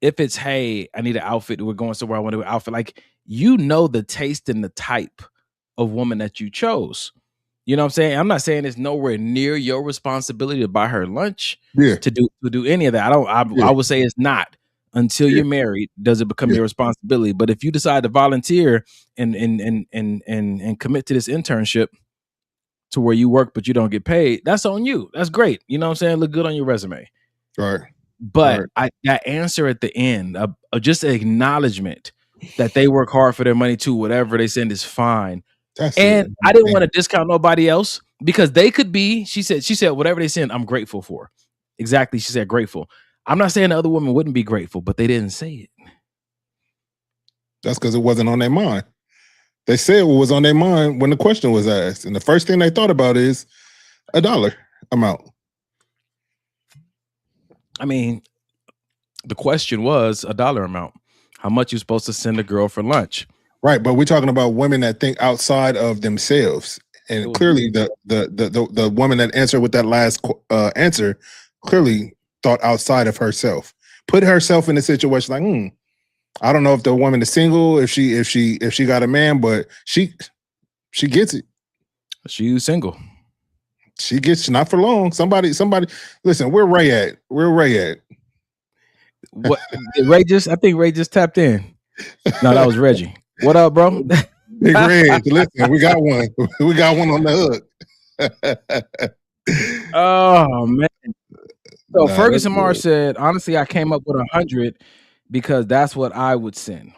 [SPEAKER 5] if it's, hey, I need an outfit, we're going somewhere, I want to do an outfit, like, the taste and the type of woman that you chose. You know what I'm saying? I'm not saying it's nowhere near your responsibility to buy her lunch, to do any of that. I would say it's not. Until you're married, does it become your responsibility? But if you decide to volunteer and commit to this internship to where you work but you don't get paid, that's on you. That's great. You know what I'm saying? Look good on your resume.
[SPEAKER 6] Right.
[SPEAKER 5] But that answer at the end of just an acknowledgement that they work hard for their money too, whatever they send is fine. I didn't want to discount nobody else because they could be, she said, whatever they send, I'm grateful for. Exactly. She said grateful. I'm not saying the other women wouldn't be grateful, but they didn't say it.
[SPEAKER 6] That's because it wasn't on their mind. They said what was on their mind when the question was asked. And the first thing they thought about is $1 amount.
[SPEAKER 5] I mean, the question was $1 amount. How much you supposed to send a girl for lunch?
[SPEAKER 6] Right, but we're talking about women that think outside of themselves. And clearly the woman that answered with that last answer clearly thought outside of herself. Put herself in a situation like, I don't know if the woman is single, if she got a man, but she gets it.
[SPEAKER 5] She's single.
[SPEAKER 6] She gets not for long. Somebody. Listen, where Ray at? Where Ray at?
[SPEAKER 5] What I think Ray just tapped in. No, that was Reggie. What up, bro?
[SPEAKER 6] Big Red. Listen, we got one. We got one on the hook.
[SPEAKER 5] Oh man. So Ferguson Mars said, honestly, I came up with 100 because that's what I would send.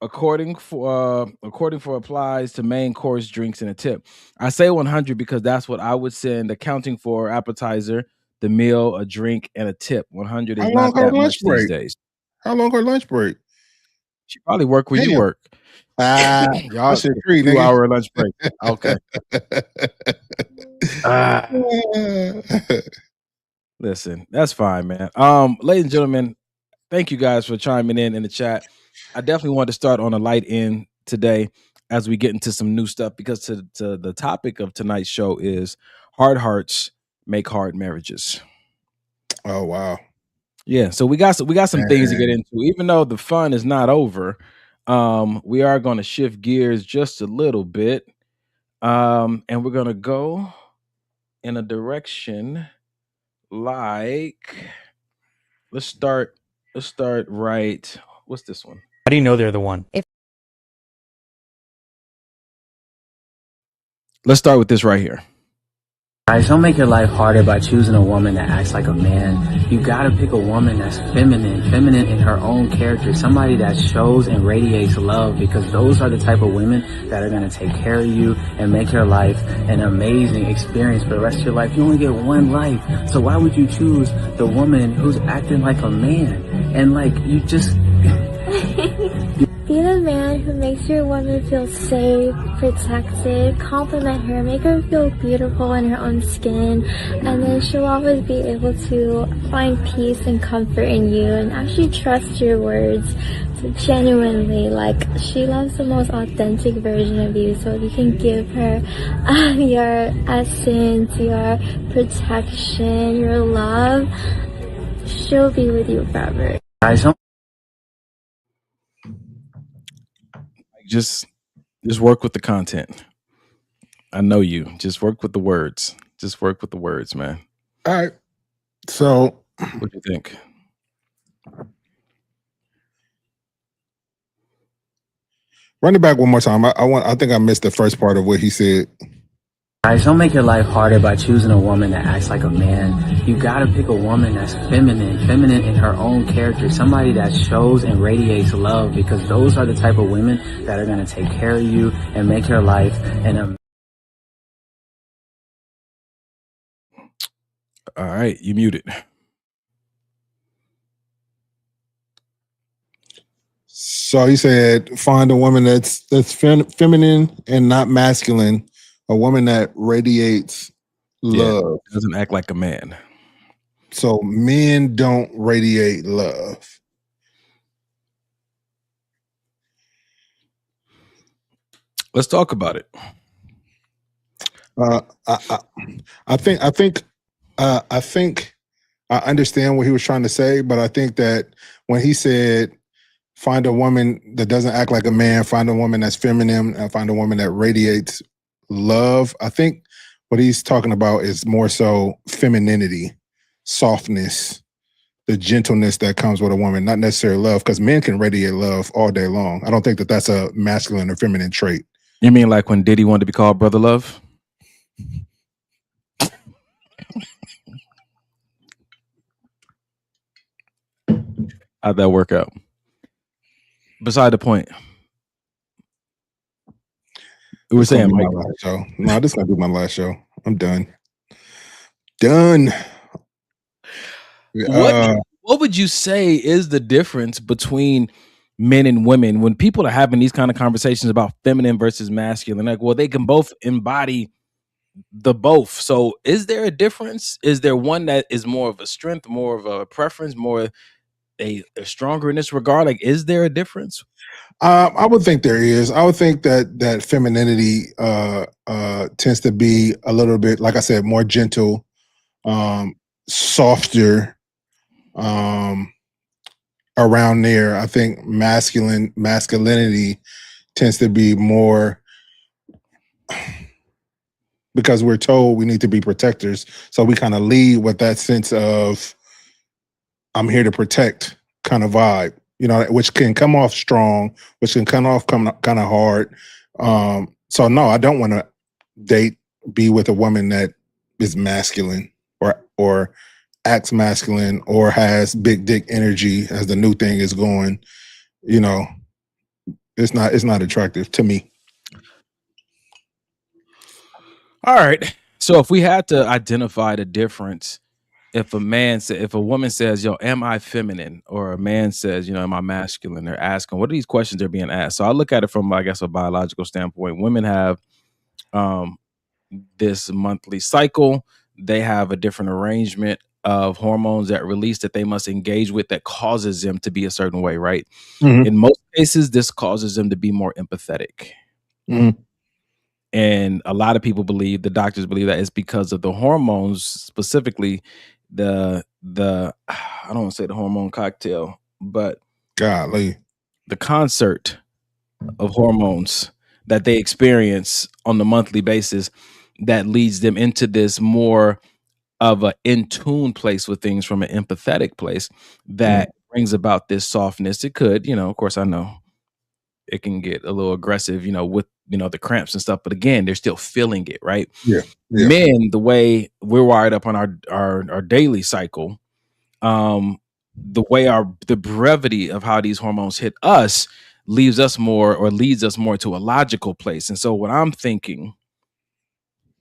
[SPEAKER 5] According for applies to main course, drinks, and a tip. I say 100 because that's what I would send, accounting for appetizer, the meal, a drink, and a tip. 100 is not that much these days.
[SPEAKER 6] How long her lunch break?
[SPEAKER 5] She probably work where you work.
[SPEAKER 6] Y'all should
[SPEAKER 5] 2-hour lunch break. Okay. Listen, that's fine, man. Ladies and gentlemen, thank you guys for chiming in the chat. I definitely want to start on a light end today as we get into some new stuff because to the topic of tonight's show is hard hearts make hard marriages.
[SPEAKER 6] Oh wow.
[SPEAKER 5] Yeah, so we got some things to get into. Even though the fun is not over, we are going to shift gears just a little bit. And we're going to go in a direction like let's start right. What's this one?
[SPEAKER 9] How do you know they're the one?
[SPEAKER 5] Let's start with this right here.
[SPEAKER 10] Guys, don't make your life harder by choosing a woman that acts like a man. You gotta pick a woman that's feminine in her own character, somebody that shows and radiates love, because those are the type of women that are gonna take care of you and make your life an amazing experience for the rest of your life. You only get one life, so why would you choose the woman who's acting like a man? And like, you just...
[SPEAKER 9] Be the man who makes your woman feel safe, protected, compliment her, make her feel beautiful in her own skin, and then she'll always be able to find peace and comfort in you and actually trust your words. So genuinely, like, she loves the most authentic version of you, so if you can give her your essence, your protection, your love, she'll be with you forever.
[SPEAKER 5] Just work with the content. I know you. Just work with the words. Just work with the words, man.
[SPEAKER 6] All right. So,
[SPEAKER 5] what do you think?
[SPEAKER 6] Run it back one more time. I think I missed the first part of what he said.
[SPEAKER 10] Guys, don't make your life harder by choosing a woman that acts like a man. You gotta pick a woman that's feminine in her own character, somebody that shows and radiates love, because those are the type of women that are gonna take care of you and make your life an
[SPEAKER 5] All right, you muted.
[SPEAKER 6] So he said, find a woman that's feminine and not masculine, a woman that radiates love.
[SPEAKER 5] Doesn't act like a man.
[SPEAKER 6] So men don't radiate love.
[SPEAKER 5] Let's talk about it.
[SPEAKER 6] I think I understand what he was trying to say, but I think that when he said, find a woman that doesn't act like a man, find a woman that's feminine, and find a woman that radiates love, I think what he's talking about is more so femininity, softness, the gentleness that comes with a woman, not necessarily love, because men can radiate love all day long. I don't think that that's a masculine or feminine trait.
[SPEAKER 5] You mean like when Diddy wanted to be called Brother Love? How'd that work out? Beside the point. We were saying, Mike.
[SPEAKER 6] No, this is gonna be my last show. I'm done. Done.
[SPEAKER 5] What would you say is the difference between men and women when people are having these kind of conversations about feminine versus masculine? Like, well, they can both embody the both. So is there a difference? Is there one that is more of a strength, more of a preference, more a stronger in this regard? Like, is there a difference?
[SPEAKER 6] I would think there is. I would think that femininity tends to be a little bit, like I said, more gentle, softer, around there. I think masculinity tends to be more, because we're told we need to be protectors, so we kind of lead with that sense of I'm here to protect kind of vibe, you know, which can come off strong, which can come off kind of hard. So no, I don't want to be with a woman that is masculine or acts masculine or has big dick energy, as the new thing is going. You know, it's not attractive to me.
[SPEAKER 5] All right. So if we had to identify the difference, if a woman says, yo, am I feminine? Or a man says, you know, am I masculine? They're asking, what are these questions they're being asked? So I look at it from, I guess, a biological standpoint. Women have this monthly cycle. They have a different arrangement of hormones that release that they must engage with that causes them to be a certain way, right? Mm-hmm. In most cases, this causes them to be more empathetic. Mm-hmm. And a lot of people believe, the doctors believe, that it's because of the hormones, specifically the I don't want to say the hormone cocktail, but
[SPEAKER 6] golly,
[SPEAKER 5] the concert of hormones that they experience on the monthly basis that leads them into this more of an in tune place with things from an empathetic place that brings about this softness. It could, you know, of course, I know it can get a little aggressive, you know, with, you know, the cramps and stuff. But again, they're still feeling it, right?
[SPEAKER 6] Yeah.
[SPEAKER 5] Men, the way we're wired up on our daily cycle, the way the brevity of how these hormones hit us leads us more to a logical place. And so what I'm thinking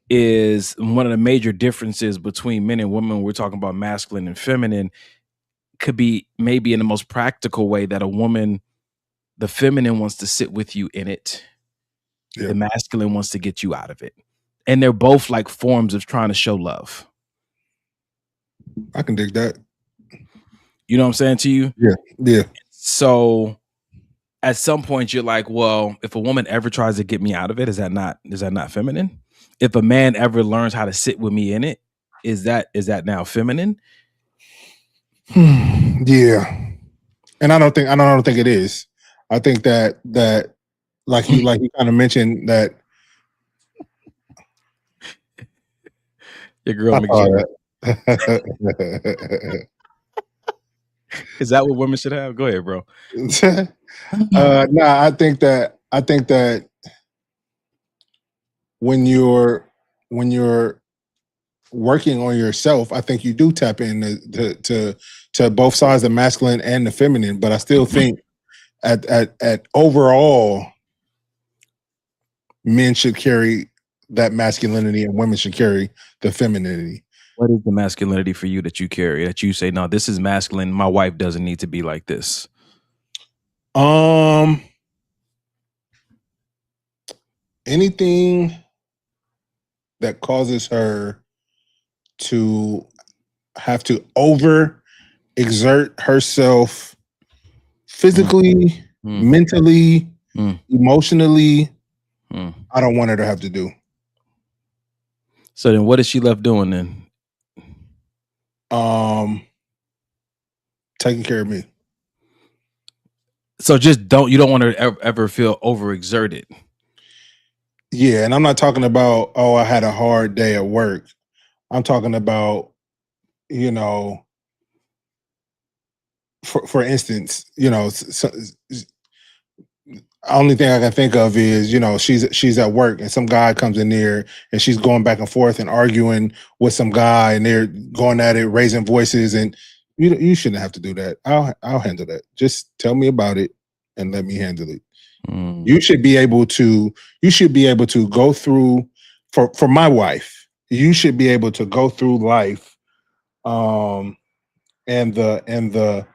[SPEAKER 5] is one of the major differences between men and women, we're talking about masculine and feminine, could be maybe in the most practical way that a woman the feminine wants to sit with you in it.
[SPEAKER 6] Yeah.
[SPEAKER 5] The masculine wants to get you out of it. And they're both like forms of trying to show love.
[SPEAKER 6] I can dig that.
[SPEAKER 5] You know what I'm saying to you?
[SPEAKER 6] Yeah. Yeah.
[SPEAKER 5] So at some point you're like, well, if a woman ever tries to get me out of it, is that not feminine? If a man ever learns how to sit with me in it, is that now feminine?
[SPEAKER 6] Yeah. And I don't think it is. I think that like you kind of mentioned that
[SPEAKER 5] your girl McJared. Is that what women should have? Go ahead, bro.
[SPEAKER 6] Nah, I think that when you're working on yourself, I think you do tap into to both sides, the masculine and the feminine. But I still think at overall, men should carry that masculinity and women should carry the femininity.
[SPEAKER 5] What is the masculinity for you that you carry, that you say, no, this is masculine, my wife doesn't need to be like this?
[SPEAKER 6] Anything that causes her to have to over exert herself physically, mentally, emotionally, I don't want her to have to do.
[SPEAKER 5] So then what is she left doing then?
[SPEAKER 6] Taking care of me.
[SPEAKER 5] So just you don't want her to ever feel overexerted.
[SPEAKER 6] Yeah, and I'm not talking about, oh, I had a hard day at work. I'm talking about, you know, for instance, you know, only thing I can think of is, you know, she's at work and some guy comes in there and she's going back and forth and arguing with some guy and they're going at it, raising voices, and you shouldn't have to do that. I'll handle that. Just tell me about it and let me handle it. You should be able to go through, for my wife, you should be able to go through life and the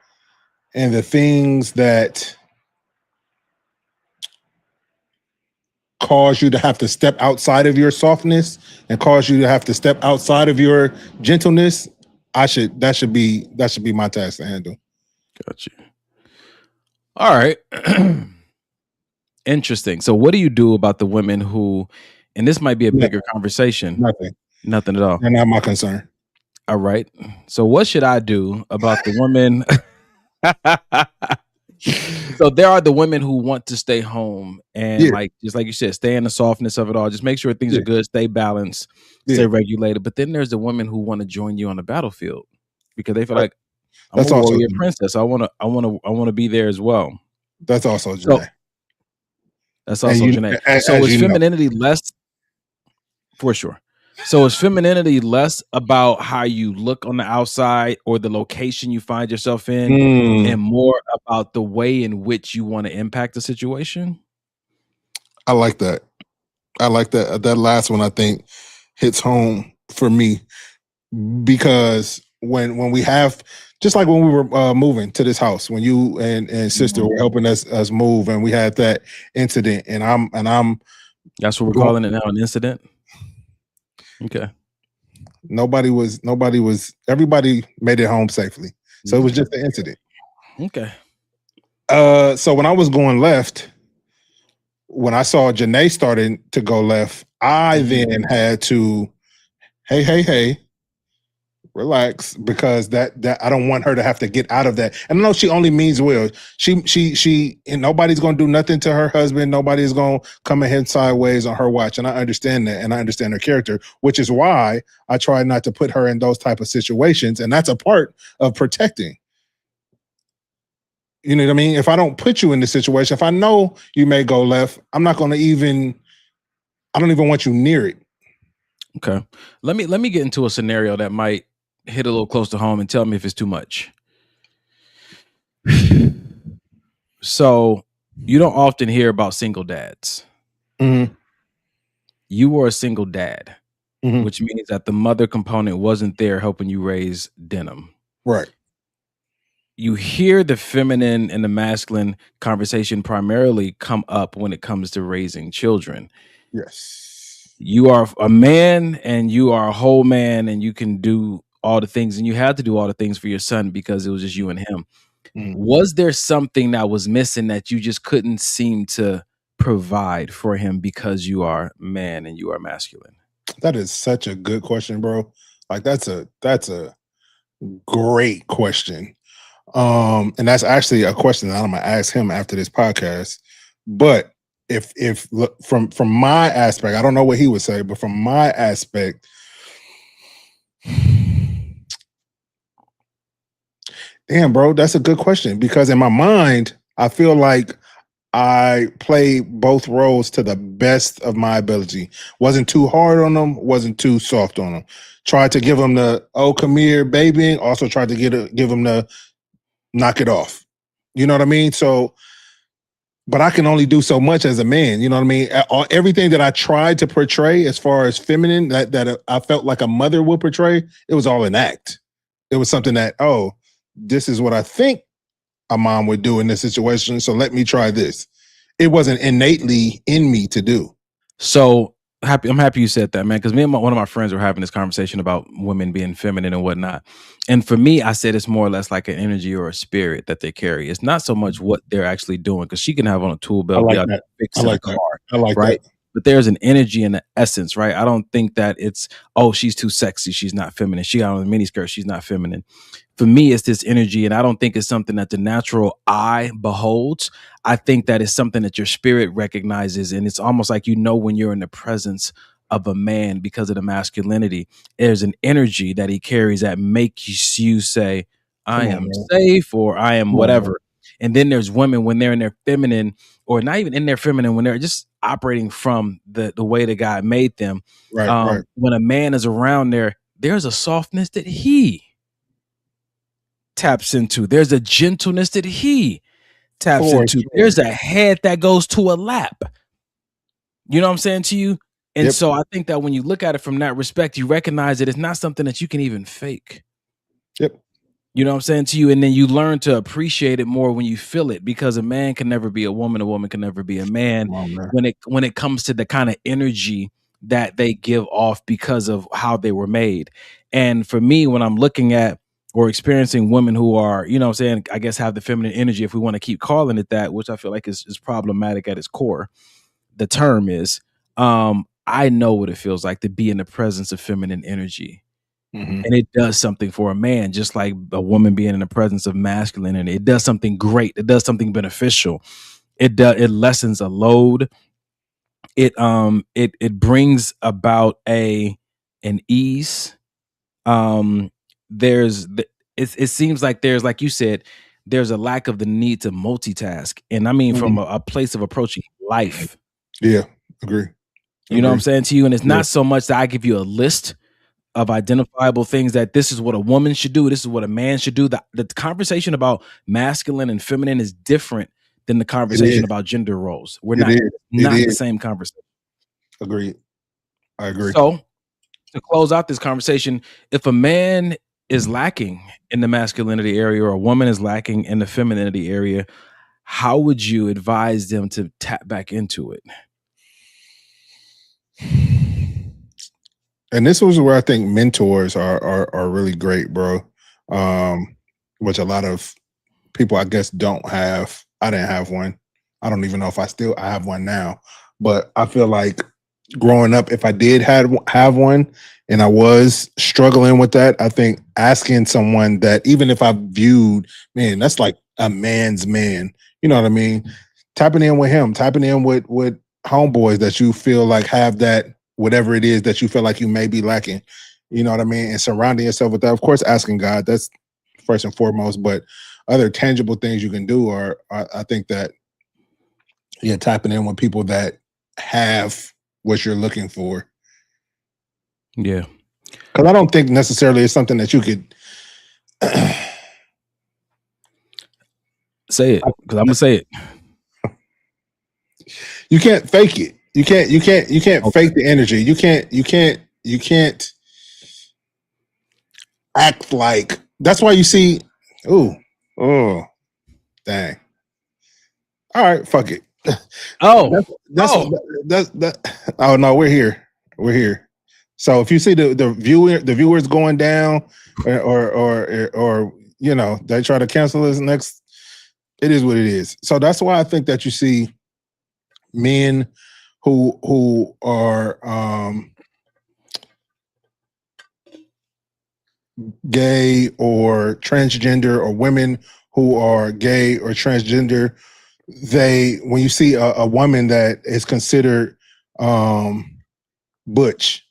[SPEAKER 6] things that cause you to have to step outside of your softness and cause you to have to step outside of your gentleness. That should be my task to handle.
[SPEAKER 5] Got you. All right. Interesting. So what do you do about the women who, and this might be a bigger conversation. Nothing at all.
[SPEAKER 6] They're not my concern.
[SPEAKER 5] All right. So what should I do about the women? So there are the women who want to stay home and like, just like you said, stay in the softness of it all. Just make sure things are good, stay balanced, stay regulated. But then there's the women who want to join you on the battlefield because they feel like, I'm a warrior princess. I want to be there as well.
[SPEAKER 6] That's also Janae.
[SPEAKER 5] That's also Janae. So is femininity less? For sure. So is femininity less about how you look on the outside or the location you find yourself in, and more about the way in which you want to impact the situation?
[SPEAKER 6] I like that. That last one I think hits home for me because when we have, just like when we were moving to this house, when you and sister were helping us move, and we had that incident, and I'm
[SPEAKER 5] that's what we're calling it now, an incident. Okay.
[SPEAKER 6] Everybody made it home safely. So it was just an incident.
[SPEAKER 5] Okay.
[SPEAKER 6] So when I was going left, when I saw Janae starting to go left, I then had to, hey, relax, because that I don't want her to have to get out of that. And I know she only means well. She and nobody's gonna do nothing to her husband. Nobody's gonna come ahead sideways on her watch. And I understand that, and I understand her character, which is why I try not to put her in those type of situations. And that's a part of protecting. You know what I mean? If I don't put you in the situation, if I know you may go left, I don't even want you near it.
[SPEAKER 5] Okay. Let me get into a scenario that might hit a little close to home and tell me if it's too much. So you don't often hear about single dads. You were a single dad, which means that the mother component wasn't there helping you raise Denim.
[SPEAKER 6] Right.
[SPEAKER 5] you hear the feminine and the masculine conversation primarily come up when it comes to raising children.
[SPEAKER 6] Yes.
[SPEAKER 5] You are a man and you are a whole man and you can do all the things, and you had to do all the things for your son because it was just you and him. Was there something that was missing that you just couldn't seem to provide for him because you are man and you are masculine?
[SPEAKER 6] That is such a good question, bro. Like that's a great question. And that's actually a question that I'm gonna ask him after this podcast. But if look, from my aspect, I don't know what he would say, but from my aspect, damn, bro, that's a good question because in my mind, I feel like I play both roles to the best of my ability. Wasn't too hard on them, wasn't too soft on them. Tried to give them the come here, baby. Also tried to give them the knock it off. You know what I mean? So, but I can only do so much as a man. You know what I mean? Everything that I tried to portray as far as feminine that I felt like a mother would portray, it was all an act. It was something that, this is what I think a mom would do in this situation. So let me try this. It wasn't innately in me to do.
[SPEAKER 5] So I'm happy you said that, man, because me and one of my friends were having this conversation about women being feminine and whatnot. And for me, I said it's more or less like an energy or a spirit that they carry. It's not so much what they're actually doing, because she can have on a tool belt,
[SPEAKER 6] I like that.
[SPEAKER 5] fixing a car,
[SPEAKER 6] I like
[SPEAKER 5] right?
[SPEAKER 6] that.
[SPEAKER 5] But there's an energy and an essence, right? I don't think that it's, she's too sexy, she's not feminine. She got on a miniskirt, she's not feminine. For me, it's this energy, and I don't think it's something that the natural eye beholds. I think that it's something that your spirit recognizes, and it's almost like when you're in the presence of a man because of the masculinity. There's an energy that he carries that makes you say, I am safe, or I am whatever. And then there's women when they're in their feminine, or not even in their feminine, when they're just operating from the way that God made them.
[SPEAKER 6] Right.
[SPEAKER 5] When a man is around there's a softness that he taps into. There's a gentleness that he taps into.
[SPEAKER 6] Sure.
[SPEAKER 5] There's a head that goes to a lap. You know what I'm saying to you? And so I think that when you look at it from that respect, you recognize that it's not something that you can even fake.
[SPEAKER 6] Yep.
[SPEAKER 5] You know what I'm saying to you? And then you learn to appreciate it more when you feel it, because a man can never be a woman can never be a man, when it comes to the kind of energy that they give off because of how they were made. And for me, when I'm looking at or experiencing women who are, you know what I'm saying, I guess have the feminine energy, if we want to keep calling it that, which I feel like is problematic at its core, the term is, I know what it feels like to be in the presence of feminine energy. And it does something for a man, just like a woman being in the presence of masculine, and it does something great. It does something beneficial. It lessens a load. It brings about an ease. It seems like there's, like you said, there's a lack of the need to multitask, and I mean from a place of approaching life.
[SPEAKER 6] Yeah, agree.
[SPEAKER 5] You know what I'm saying to you? And it's not so much that I give you a list of identifiable things that this is what a woman should do, this is what a man should do. The conversation about masculine and feminine is different than the conversation about gender roles. We're not the same conversation.
[SPEAKER 6] Agreed. I agree.
[SPEAKER 5] So to close out this conversation, if a man is lacking in the masculinity area or a woman is lacking in the femininity area, how would you advise them to tap back into it?
[SPEAKER 6] And this was where I think mentors are really great, bro. Which a lot of people, I guess, don't have. I didn't have one. I don't even know if I have one now. But I feel like growing up, if I did have one and I was struggling with that, I think asking someone that, even if I viewed, man, that's like a man's man. You know what I mean? Tapping in with him, tapping in with homeboys that you feel like have that, whatever it is that you feel like you may be lacking, you know what I mean? And surrounding yourself with that, of course, asking God, that's first and foremost, but other tangible things you can do are I think that, tapping in with people that have what you're looking for.
[SPEAKER 5] Yeah.
[SPEAKER 6] Because I don't think necessarily it's something that you could
[SPEAKER 5] say it, because I'm gonna say it.
[SPEAKER 6] You can't fake it. You can't fake the energy. You can't act like. That's why you see, Oh, dang. All right, fuck it.
[SPEAKER 5] Oh,
[SPEAKER 6] That's that. Oh no, we're here. We're here. So if you see the viewers going down, or you know they try to cancel us next, it is what it is. So that's why I think that you see men who are gay or transgender, or women who are gay or transgender, they, when you see a woman that is considered butch,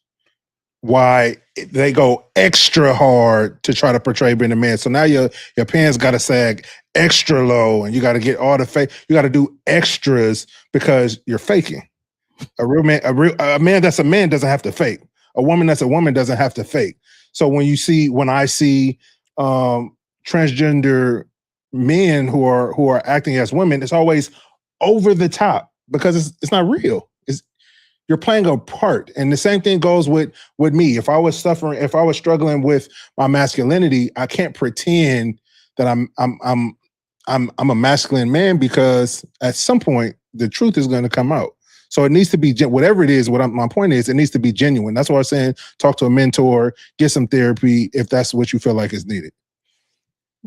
[SPEAKER 6] why they go extra hard to try to portray being a man. So now your pants got to sag extra low, and you got to get all the fake. You got to do extras because you're faking. A real man, a man that's a man doesn't have to fake. A woman that's a woman doesn't have to fake. So when I see transgender men who are acting as women, it's always over the top because it's not real. You're playing a part. And the same thing goes with me. If I was struggling with my masculinity, I can't pretend that I'm a masculine man, because at some point the truth is going to come out. So it needs to be, whatever it is, my point is, it needs to be genuine. That's why I'm saying talk to a mentor, get some therapy if that's what you feel like is needed.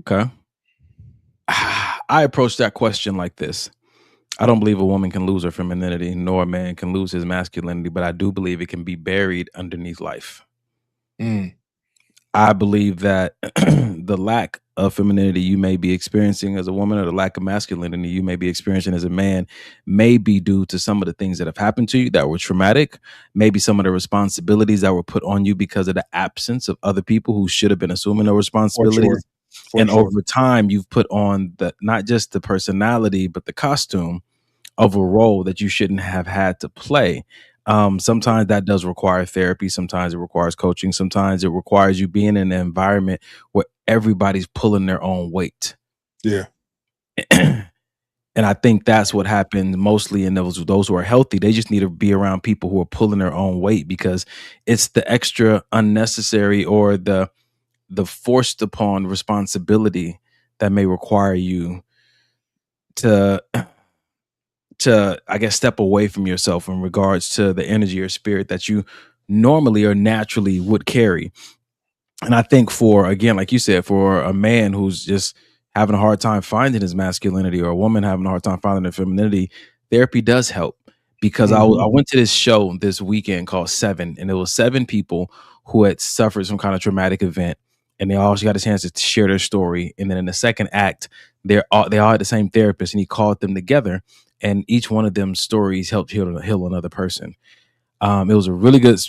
[SPEAKER 5] Okay. I approach that question like this. I don't believe a woman can lose her femininity, nor a man can lose his masculinity, but I do believe it can be buried underneath life. I believe that the lack of femininity you may be experiencing as a woman, or the lack of masculinity you may be experiencing as a man, may be due to some of the things that have happened to you that were traumatic, maybe some of the responsibilities that were put on you because of the absence of other people who should have been assuming those responsibilities. And over time, you've put on not just the personality, but the costume of a role that you shouldn't have had to play. Sometimes that does require therapy. Sometimes it requires coaching. Sometimes it requires you being in an environment where everybody's pulling their own weight.
[SPEAKER 6] Yeah.
[SPEAKER 5] And I think that's what happened mostly in those who are healthy. They just need to be around people who are pulling their own weight, because it's the extra unnecessary or the forced upon responsibility that may require you to I guess step away from yourself in regards to the energy or spirit that you normally or naturally would carry. And I think again, like you said, for a man who's just having a hard time finding his masculinity, or a woman having a hard time finding their femininity, therapy does help. Because I went to this show this weekend called Seven, and it was 7 people who had suffered some kind of traumatic event, and they all got a chance to share their story. And then in the second act, they all had the same therapist, and he called them together, and each one of them stories helped heal another person. It was a really good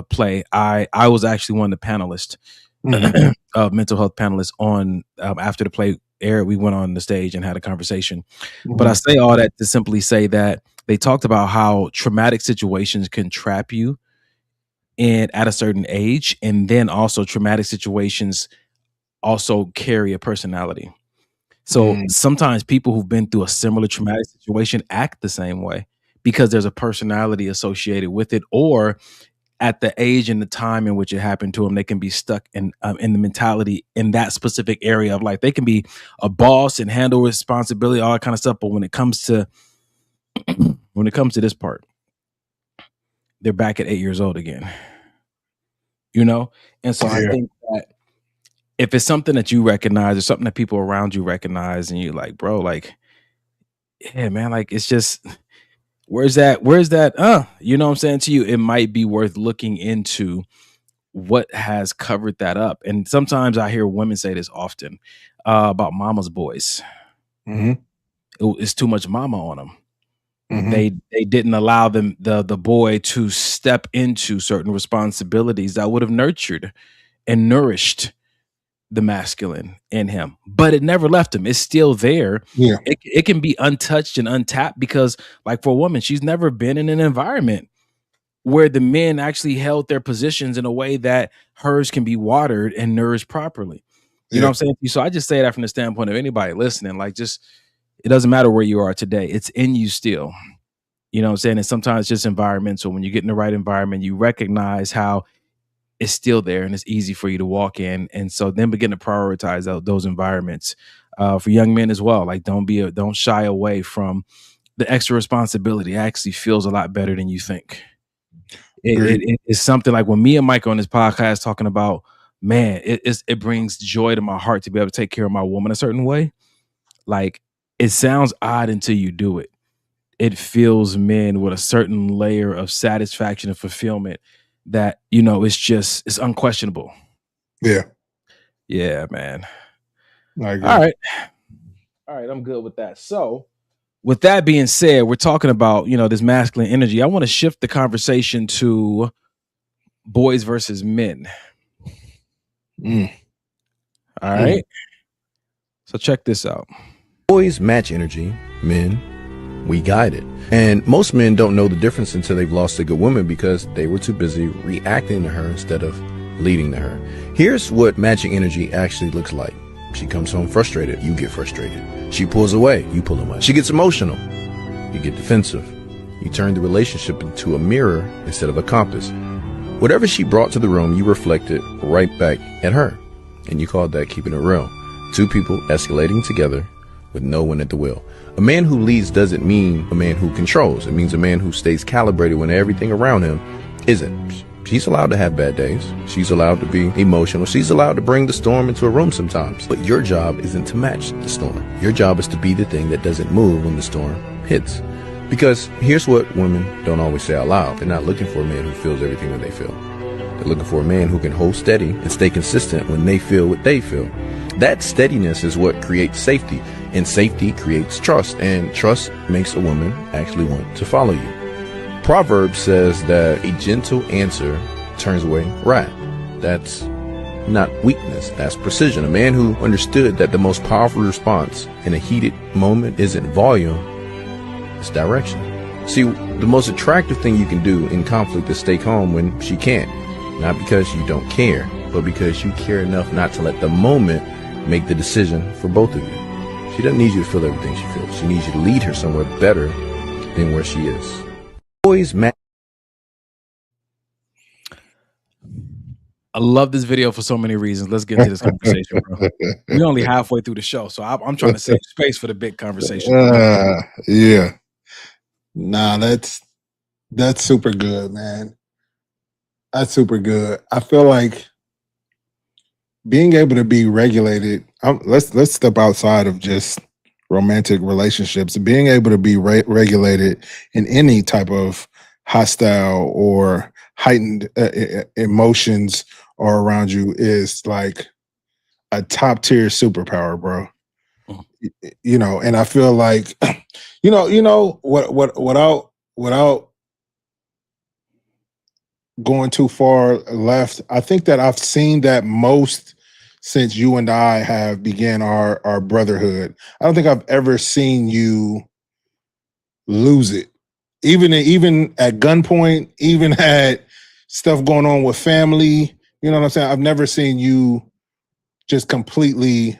[SPEAKER 5] play. I was actually one of the panelists, mental health panelists on after the play aired. We went on the stage and had a conversation. But I say all that to simply say that they talked about how traumatic situations can trap you at a certain age, and then also traumatic situations also carry a personality. So sometimes people who've been through a similar traumatic situation act the same way because there's a personality associated with it, or at the age and the time in which it happened to them, they can be stuck in the mentality in that specific area of life. They can be a boss and handle responsibility, all that kind of stuff. But when it comes to this part, they're back at 8 years old again, And so I think that if it's something that you recognize, or something that people around you recognize, and you're like, bro, like, yeah, man, like, it's just, where's that? You know what I'm saying to you? It might be worth looking into what has covered that up. And sometimes I hear women say this often about mama's boys. It's too much mama on them. They didn't allow the boy to step into certain responsibilities that would have nurtured and nourished the masculine in him, but it never left him. It's still there.
[SPEAKER 6] Yeah.
[SPEAKER 5] It can be untouched and untapped, because like for a woman, she's never been in an environment where the men actually held their positions in a way that hers can be watered and nourished properly. You know what I'm saying? So I just say that from the standpoint of anybody listening, like, just, it doesn't matter where you are today. It's in you still. You know what I'm saying? And sometimes it's just environmental. When you get in the right environment, you recognize how it's still there and it's easy for you to walk in. And so then begin to prioritize those environments for young men as well. Like, don't shy away from the extra responsibility. It actually feels a lot better than you think. It's something like when me and Mike on this podcast talking about, man, it brings joy to my heart to be able to take care of my woman a certain way. Like, it sounds odd until you do it. It fills men with a certain layer of satisfaction and fulfillment that, it's unquestionable.
[SPEAKER 6] Yeah.
[SPEAKER 5] Yeah, man.
[SPEAKER 6] I agree.
[SPEAKER 5] All right. I'm good with that. So with that being said, we're talking about, this masculine energy. I want to shift the conversation to boys versus men. All right. So check this out.
[SPEAKER 11] Boys match energy, men, we guide it. And most men don't know the difference until they've lost a good woman because they were too busy reacting to her instead of leading to her. Here's what matching energy actually looks like. She comes home frustrated, you get frustrated. She pulls away, you pull away. She gets emotional, you get defensive. You turn the relationship into a mirror instead of a compass. Whatever she brought to the room, you reflected right back at her. And you called that keeping it real. Two people escalating together with no one at the wheel. A man who leads doesn't mean a man who controls. It means a man who stays calibrated when everything around him isn't. She's allowed to have bad days. She's allowed to be emotional. She's allowed to bring the storm into a room sometimes. But your job isn't to match the storm. Your job is to be the thing that doesn't move when the storm hits. Because here's what women don't always say out loud. They're not looking for a man who feels everything that they feel. They're looking for a man who can hold steady and stay consistent when they feel what they feel. That steadiness is what creates safety, and safety creates trust, and trust makes a woman actually want to follow you. Proverbs says that a gentle answer turns away wrath. That's not weakness, that's precision. A man who understood that the most powerful response in a heated moment isn't volume, it's direction. See, the most attractive thing you can do in conflict is stay calm when she can't. Not because you don't care, but because you care enough not to let the moment make the decision for both of you. She doesn't need you to feel everything she feels. She needs you to lead her somewhere better than where she is. Boys match.
[SPEAKER 5] I love this video for so many reasons. Let's get into this conversation, bro. We're only halfway through the show, so I'm trying to save space for the big conversation.
[SPEAKER 6] Yeah. Nah, that's super good, man. That's super good. I feel like being able to be regulated. Let's step outside of just romantic relationships. Being able to be regulated in any type of hostile or heightened emotions are around you is like a top tier superpower, bro. And I feel like, without going too far left, I think that I've seen that most since you and I have began our brotherhood. I don't think I've ever seen you lose it. Even at gunpoint, even at stuff going on with family, you know what I'm saying? I've never seen you just completely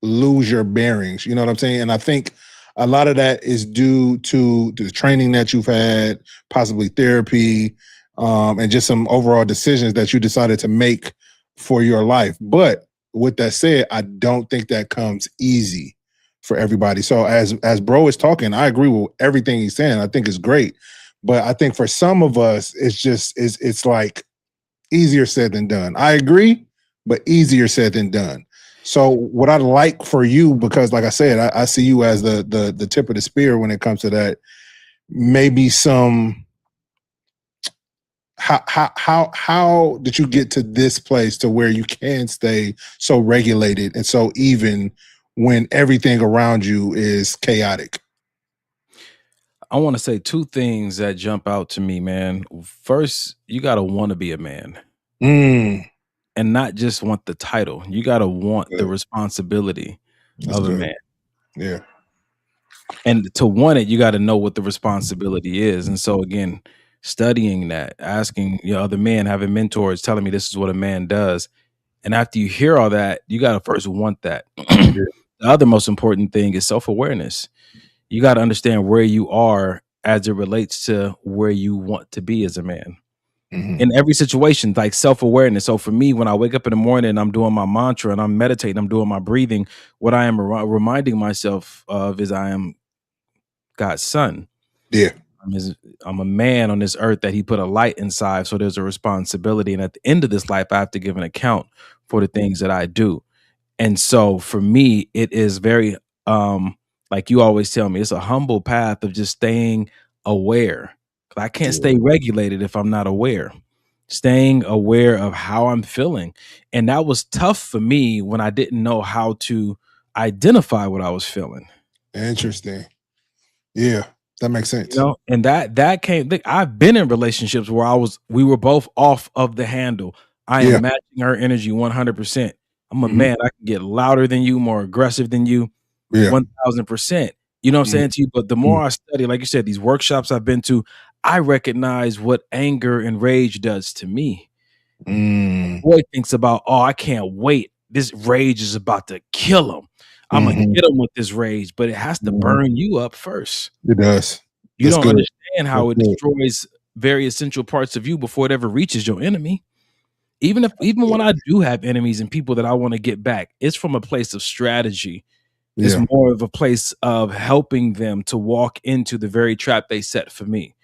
[SPEAKER 6] lose your bearings. You know what I'm saying? And I think a lot of that is due to the training that you've had, possibly therapy, and just some overall decisions that you decided to make for your life. But with that said, I don't think that comes easy for everybody. So as bro is talking, I agree with everything he's saying. I think it's great. But I think for some of us, it's like easier said than done. I agree, but easier said than done. So what I'd like for you, because like I said, I see you as the tip of the spear when it comes to that, maybe some how did you get to this place to where you can stay so regulated and so even when everything around you is chaotic?
[SPEAKER 5] I want to say two things that jump out to me, man. First, you got to want to be a man. And not just want the title. You got to want the responsibility of a man.
[SPEAKER 6] Yeah.
[SPEAKER 5] And to want it, you got to know what the responsibility is. And so again, studying that, asking other men, having mentors telling me this is what a man does. And after you hear all that, you got to first want that. The other most important thing is self-awareness. You got to understand where you are as it relates to where you want to be as a man. in every situation, like self-awareness. So for me, when I wake up in the morning and I'm doing my mantra and I'm meditating, I'm doing my breathing, what I am reminding myself of is I am God's son.
[SPEAKER 6] Yeah.
[SPEAKER 5] I'm a man on this earth that he put a light inside. So there's a responsibility. And at the end of this life, I have to give an account for the things that I do. And so for me, it is very, like you always tell me, it's a humble path of just staying aware. I can't stay regulated if I'm not aware. Staying aware of how I'm feeling. And that was tough for me when I didn't know how to identify what I was feeling.
[SPEAKER 6] Interesting. Yeah, that makes sense.
[SPEAKER 5] You know, and that came. I've been in relationships where we were both off of the handle. I am matching her energy 100%. I'm a man. I can get louder than you, more aggressive than you, 1000%. You know what I'm saying to you? But the more I study, like you said, these workshops I've been to, I recognize what anger and rage does to me. Boy thinks about, oh, I can't wait. This rage is about to kill him. I'm gonna get him with this rage, but it has to burn you up first.
[SPEAKER 6] It does.
[SPEAKER 5] You don't understand how it destroys very essential parts of you before it ever reaches your enemy. Even when I do have enemies and people that I want to get back, it's from a place of strategy. It's more of a place of helping them to walk into the very trap they set for me.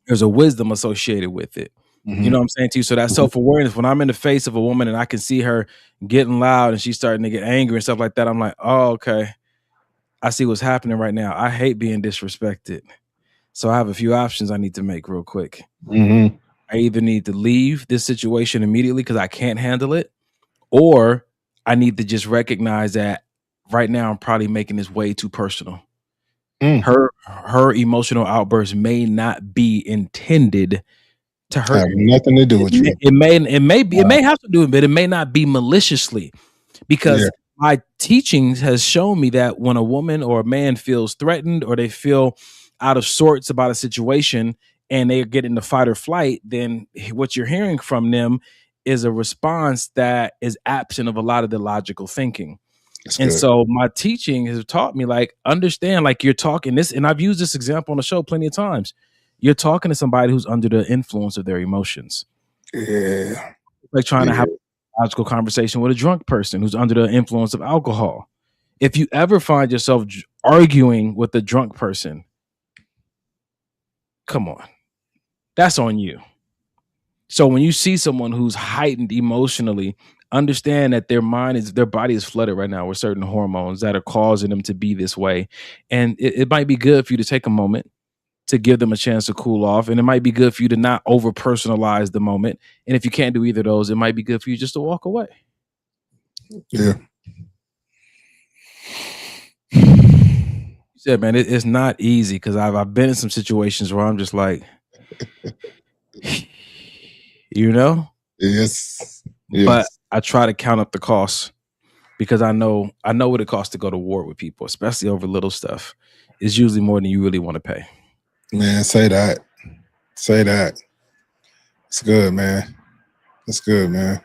[SPEAKER 5] There's a wisdom associated with it. You know what I'm saying to you? So that self-awareness, when I'm in the face of a woman and I can see her getting loud and she's starting to get angry and stuff like that, I'm like, oh, okay. I see what's happening right now. I hate being disrespected. So I have a few options I need to make real quick. I either need to leave this situation immediately because I can't handle it, or I need to just recognize that right now I'm probably making this way too personal. Her emotional outburst may not be intended to hurt.
[SPEAKER 6] Have nothing to do with you.
[SPEAKER 5] It may have to do with it, but it may not be maliciously, because my teachings has shown me that when a woman or a man feels threatened or they feel out of sorts about a situation and they get into fight or flight, then what you're hearing from them is a response that is absent of a lot of the logical thinking. And so my teaching has taught me, like, understand, like, you're talking this, and I've used this example on the show plenty of times. You're talking to somebody who's under the influence of their emotions. Like trying to have a logical conversation with a drunk person who's under the influence of alcohol. If you ever find yourself arguing with a drunk person, come on, that's on you. So when you see someone who's heightened emotionally, understand that their body is flooded right now with certain hormones that are causing them to be this way. And it might be good for you to take a moment to give them a chance to cool off. And it might be good for you to not over personalize the moment. And if you can't do either of those, it might be good for you just to walk away.
[SPEAKER 6] Yeah.
[SPEAKER 5] You said, man, it's not easy, because I've been in some situations where I'm just like, you know?
[SPEAKER 6] Yes.
[SPEAKER 5] But I try to count up the costs, because I know what it costs to go to war with people, especially over little stuff. It's usually more than you really want to pay.
[SPEAKER 6] Man, say that. Say that. It's good, man. That's good, man.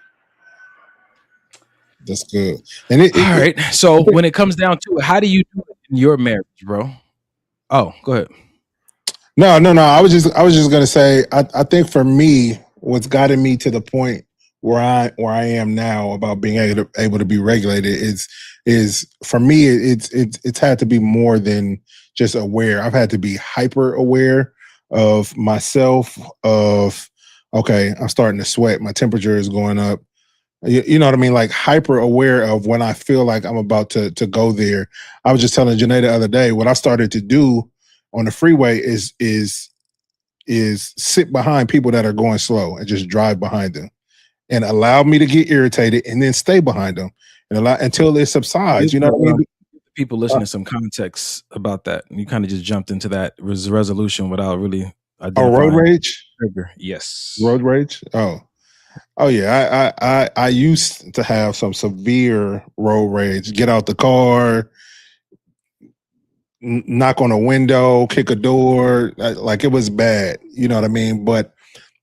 [SPEAKER 6] That's good. And all
[SPEAKER 5] right. So when it comes down to it, how do you do it in your marriage, bro? Oh, go ahead.
[SPEAKER 6] No. I was just gonna say, I think for me, what's gotten me to the point where I am now about being able to be regulated is for me, it's had to be more than just aware. I've had to be hyper aware of myself, of, okay, I'm starting to sweat, my temperature is going up. You know what I mean? Like, hyper aware of when I feel like I'm about to go there. I was just telling Janae the other day, what I started to do on the freeway is sit behind people that are going slow and just drive behind them, and allow me to get irritated and then stay behind them and allow until it subsides. You know what I mean?
[SPEAKER 5] People listening some context about that. You kind of just jumped into that resolution without really identifying.
[SPEAKER 6] Road rage?
[SPEAKER 5] Yes.
[SPEAKER 6] Road rage? Oh yeah. I used to have some severe road rage. Get out the car, knock on a window, kick a door. Like, it was bad. You know what I mean? But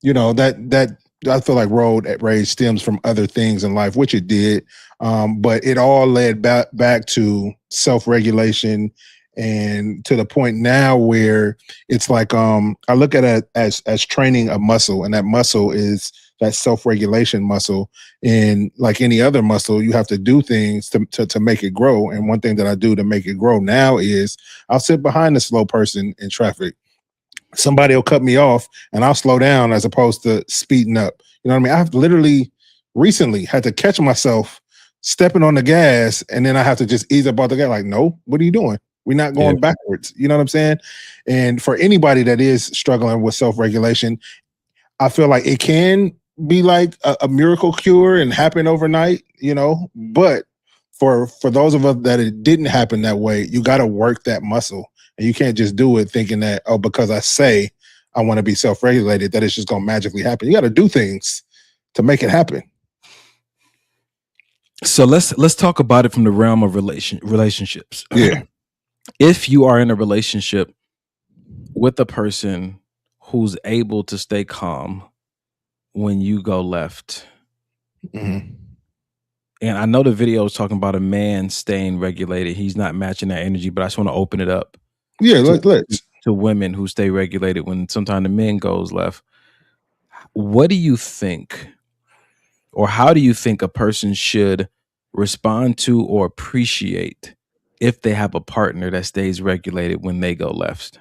[SPEAKER 6] you know, that I feel like road rage stems from other things in life, which it did. But it all led back to self-regulation and to the point now where it's like I look at it as training a muscle, and that muscle is that self-regulation muscle. And like any other muscle, you have to do things to make it grow. And one thing that I do to make it grow now is I'll sit behind a slow person in traffic. Somebody will cut me off and I'll slow down as opposed to speeding up. You know what I mean? I've literally recently had to catch myself stepping on the gas, and then I have to just ease up on the gas. Like, no, what are you doing? We're not going backwards. You know what I'm saying? And for anybody that is struggling with self-regulation, I feel like it can be like a miracle cure and happen overnight, you know, but for those of us that it didn't happen that way, you got to work that muscle, and you can't just do it thinking that, oh, because I say I want to be self-regulated, that it's just going to magically happen. You got to do things to make it happen.
[SPEAKER 5] So let's talk about it from the realm of relationships.
[SPEAKER 6] Yeah.
[SPEAKER 5] If you are in a relationship with a person who's able to stay calm when you go left.
[SPEAKER 6] Mm-hmm.
[SPEAKER 5] And I know the video is talking about a man staying regulated. He's not matching that energy, but I just want to open it up.
[SPEAKER 6] Yeah, let's.
[SPEAKER 5] To women who stay regulated when sometimes the men goes left. What do you think, or how do you think a person should respond to or appreciate if they have a partner that stays regulated when they go left?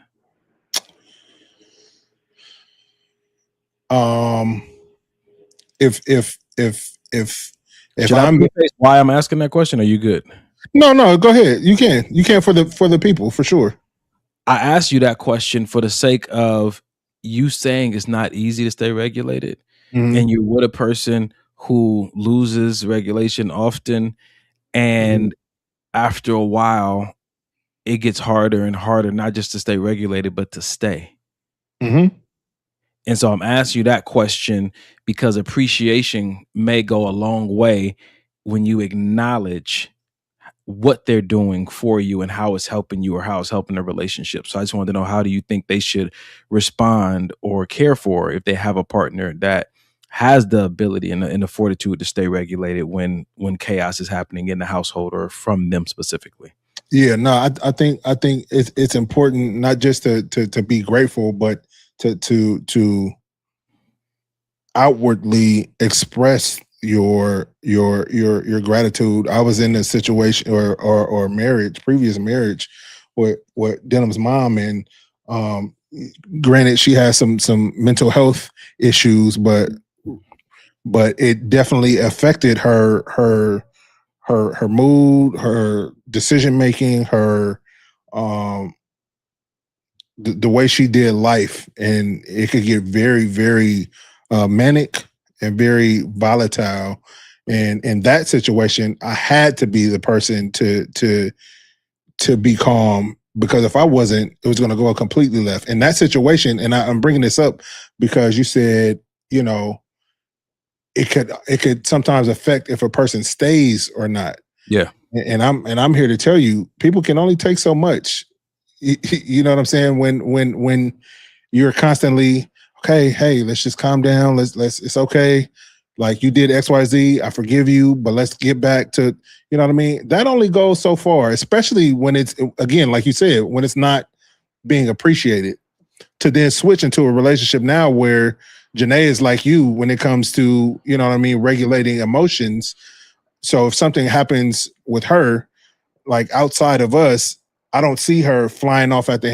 [SPEAKER 6] If
[SPEAKER 5] Should
[SPEAKER 6] I'm
[SPEAKER 5] why I'm asking that question, are you good?
[SPEAKER 6] No, go ahead. You can for the people, for sure.
[SPEAKER 5] I asked you that question for the sake of you saying it's not easy to stay regulated, and you're with a person who loses regulation often, and after a while it gets harder and harder, not just to stay regulated, but to stay. And so I'm asking you that question because appreciation may go a long way when you acknowledge what they're doing for you and how it's helping you or how it's helping the relationship. So I just wanted to know, how do you think they should respond or care for if they have a partner that has the ability and the fortitude to stay regulated when chaos is happening in the household or from them specifically?
[SPEAKER 6] Yeah, no, I think it's important not just to be grateful, but to outwardly express your gratitude. I was in a situation or marriage, previous marriage with Denham's mom, and granted she has some mental health issues, but it definitely affected her mood, her decision making, her the way she did life, and it could get very, very manic and very volatile. And in that situation, I had to be the person to be calm, because if I wasn't, it was going to go completely left. In that situation, and I'm bringing this up because you said, you know, it could sometimes affect if a person stays or not.
[SPEAKER 5] Yeah.
[SPEAKER 6] And I'm here to tell you, people can only take so much. You know what I'm saying? When you're constantly, okay, hey, let's just calm down. Let's it's okay. Like, you did XYZ, I forgive you, but let's get back to, you know what I mean? That only goes so far, especially when it's, again, like you said, when it's not being appreciated. To then switch into a relationship now where Janae is like you when it comes to, you know what I mean, regulating emotions. So if something happens with her, like outside of us, I don't see her flying off at the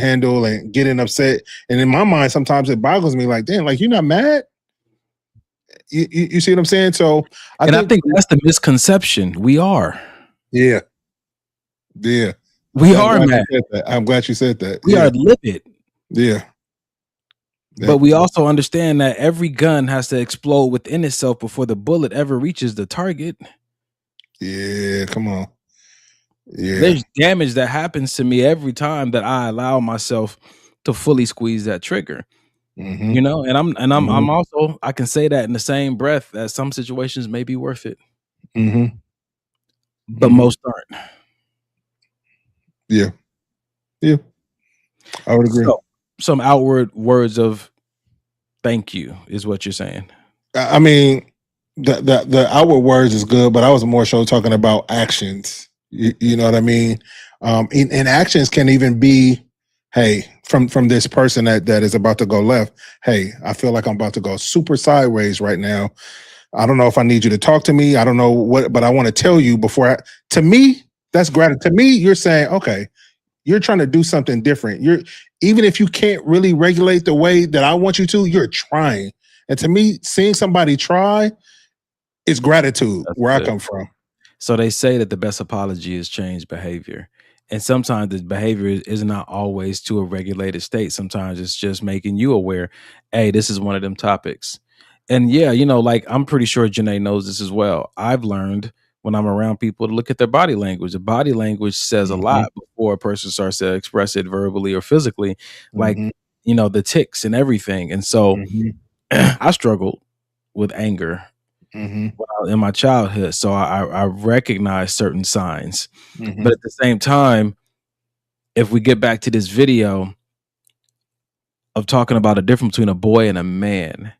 [SPEAKER 6] handle and getting upset. And in my mind, sometimes it boggles me, like, damn, like, you're not mad? You see what I'm saying? So I think
[SPEAKER 5] that's the misconception. We are.
[SPEAKER 6] Yeah.
[SPEAKER 5] We are mad.
[SPEAKER 6] I'm glad you said that.
[SPEAKER 5] We are livid.
[SPEAKER 6] Yeah.
[SPEAKER 5] But we also understand that every gun has to explode within itself before the bullet ever reaches the target.
[SPEAKER 6] Yeah, come on. Yeah.
[SPEAKER 5] There's damage that happens to me every time that I allow myself to fully squeeze that trigger. You know, and I'm also, I can say that in the same breath that some situations may be worth it. But most aren't.
[SPEAKER 6] Yeah. I would agree.
[SPEAKER 5] So, some outward words of thank you is what you're saying.
[SPEAKER 6] I mean, the outward words is good, but I was more so talking about actions. You know what I mean? And actions can even be, hey, from this person that is about to go left. Hey, I feel like I'm about to go super sideways right now. I don't know if I need you to talk to me. I don't know what, but I want to tell you before. To me, that's gratitude. To me, you're saying, okay, you're trying to do something different. You're, even if you can't really regulate the way that I want you to, you're trying. And to me, seeing somebody try is gratitude. That's where good. I come from.
[SPEAKER 5] So they say that the best apology is changed behavior. And sometimes the behavior is not always to a regulated state. Sometimes it's just making you aware, hey, this is one of them topics. And yeah, you know, like I'm pretty sure Janae knows this as well. I've learned when I'm around people to look at their body language. The body language says a lot before a person starts to express it verbally or physically, like, you know, the tics and everything. And so I struggled with anger in my childhood. So I recognize certain signs. But at the same time, if we get back to this video of talking about a difference between a boy and a man,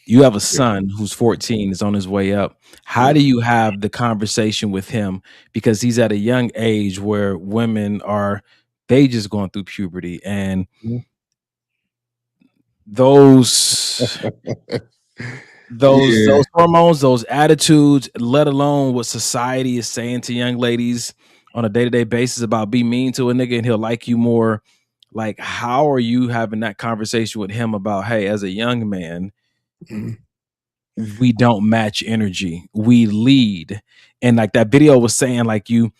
[SPEAKER 5] you have a son who's 14, is on his way up. How do you have the conversation with him? Because he's at a young age where women are, they just going through puberty, and those hormones, those attitudes, let alone what society is saying to young ladies on a day-to-day basis about be mean to a nigga and he'll like you more. Like, how are you having that conversation with him about, hey, as a young man, we don't match energy, we lead. And like that video was saying, like you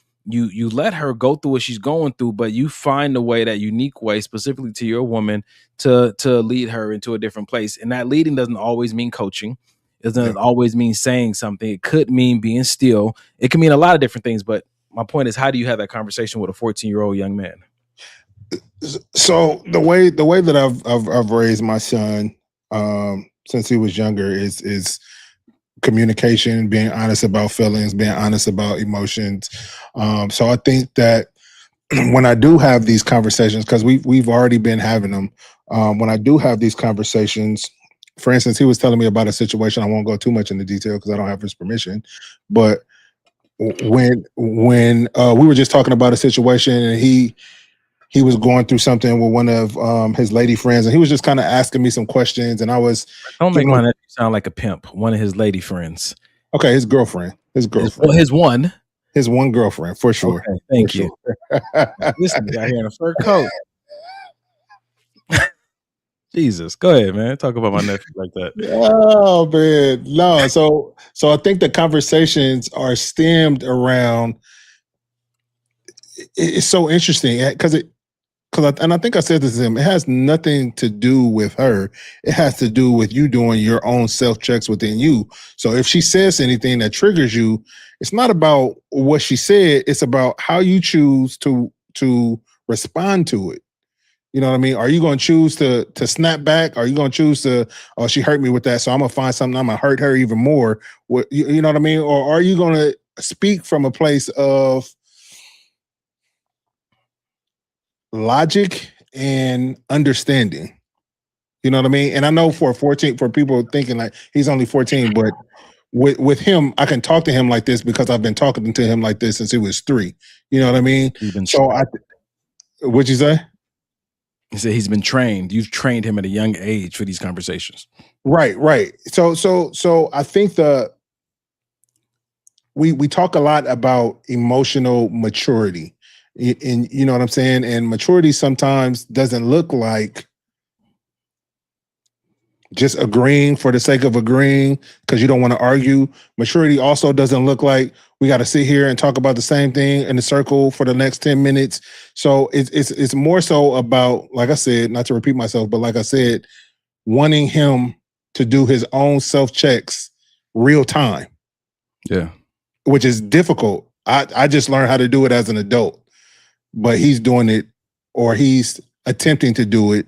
[SPEAKER 5] let her go through what she's going through, but you find a way, that unique way specifically to your woman to lead her into a different place. And that leading doesn't always mean coaching. It doesn't always mean saying something. It could mean being still. It can mean a lot of different things. But my point is, how do you have that conversation with a 14-year-old young man?
[SPEAKER 6] So the way that I've raised my son since he was younger is communication, being honest about feelings, being honest about emotions. So I think that when I do have these conversations, because we've already been having them, when I do have these conversations, for instance, he was telling me about a situation. I won't go too much into detail because I don't have his permission. But when we were just talking about a situation, and he was going through something with one of his lady friends, and he was just kind of asking me some questions, and I was...
[SPEAKER 5] Don't make my nephew sound like a pimp. One of his lady friends.
[SPEAKER 6] Okay, his girlfriend. His
[SPEAKER 5] one
[SPEAKER 6] girlfriend, for sure.
[SPEAKER 5] Okay, thank you. This guy here in a fur coat. Jesus, go ahead, man. Talk about my nephew like that.
[SPEAKER 6] Oh man, no. So I think the conversations are stemmed around. It's so interesting because I think I said this to him. It has nothing to do with her. It has to do with you doing your own self checks within you. So if she says anything that triggers you, it's not about what she said. It's about how you choose to respond to it. You know what I mean? Are you going to choose to snap back? Are you going to choose to, oh, she hurt me with that, so I'm going to find something, I'm going to hurt her even more? You know what I mean? Or are you going to speak from a place of logic and understanding? You know what I mean? And I know for people thinking like he's only 14, but with him, I can talk to him like this because I've been talking to him like this since he was 3. You know what I mean? What'd you say?
[SPEAKER 5] He said he's been trained. You've trained him at a young age for these conversations.
[SPEAKER 6] Right. So I think we talk a lot about emotional maturity, and you know what I'm saying? And maturity sometimes doesn't look like just agreeing for the sake of agreeing because you don't want to argue. Maturity also doesn't look like we got to sit here and talk about the same thing in a circle for the next 10 minutes. So it's more so about, like I said, not to repeat myself, but like I said, wanting him to do his own self-checks real time.
[SPEAKER 5] Yeah.
[SPEAKER 6] Which is difficult. I just learned how to do it as an adult, but he's doing it, or he's attempting to do it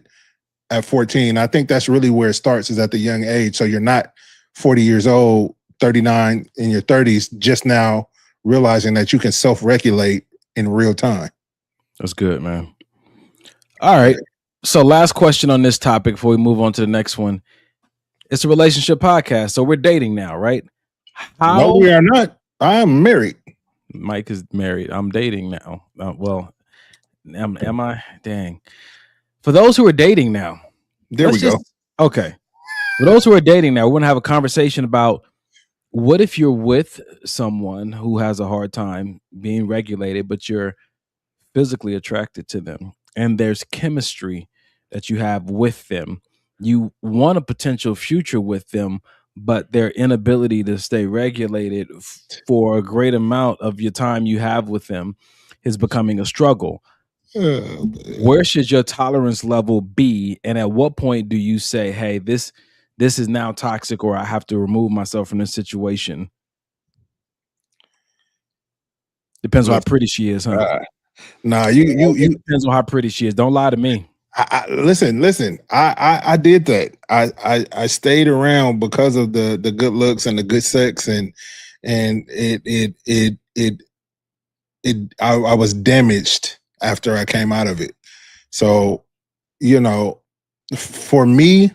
[SPEAKER 6] at 14. I think that's really where it starts, is at the young age. So you're not 40 years old, 39 in your 30s, just now realizing that you can self-regulate in real time.
[SPEAKER 5] That's good, man. All right. So last question on this topic before we move on to the next one. It's a relationship podcast, so we're dating now, right?
[SPEAKER 6] No, we are not. I am married.
[SPEAKER 5] Mike is married. I'm dating now. Well, am I? Dang. For those who are dating now,
[SPEAKER 6] there we go.
[SPEAKER 5] Okay. For those who are dating now, we're gonna have a conversation about what if you're with someone who has a hard time being regulated, but you're physically attracted to them, and there's chemistry that you have with them. You want a potential future with them, but their inability to stay regulated for a great amount of your time you have with them is becoming a struggle. Where should your tolerance level be, and at what point do you say, hey, this is now toxic, or I have to remove myself from this situation? Depends on how pretty she is, huh?
[SPEAKER 6] Nah, you
[SPEAKER 5] depends on how pretty she is. Don't lie to me.
[SPEAKER 6] Listen. I did that. I stayed around because of the good looks and the good sex, and I was damaged after I came out of it. So, you know, for me,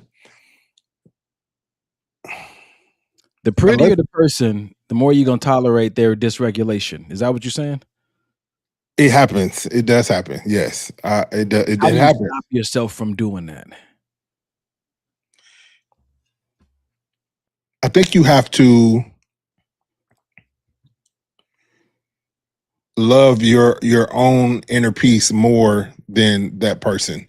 [SPEAKER 5] the prettier the person, the more you're gonna tolerate their dysregulation. Is that what you're saying?
[SPEAKER 6] It happens. It does happen. Yes, it
[SPEAKER 5] How do you
[SPEAKER 6] happens.
[SPEAKER 5] stop yourself from doing that?
[SPEAKER 6] I think you have to love your own inner peace more than that person.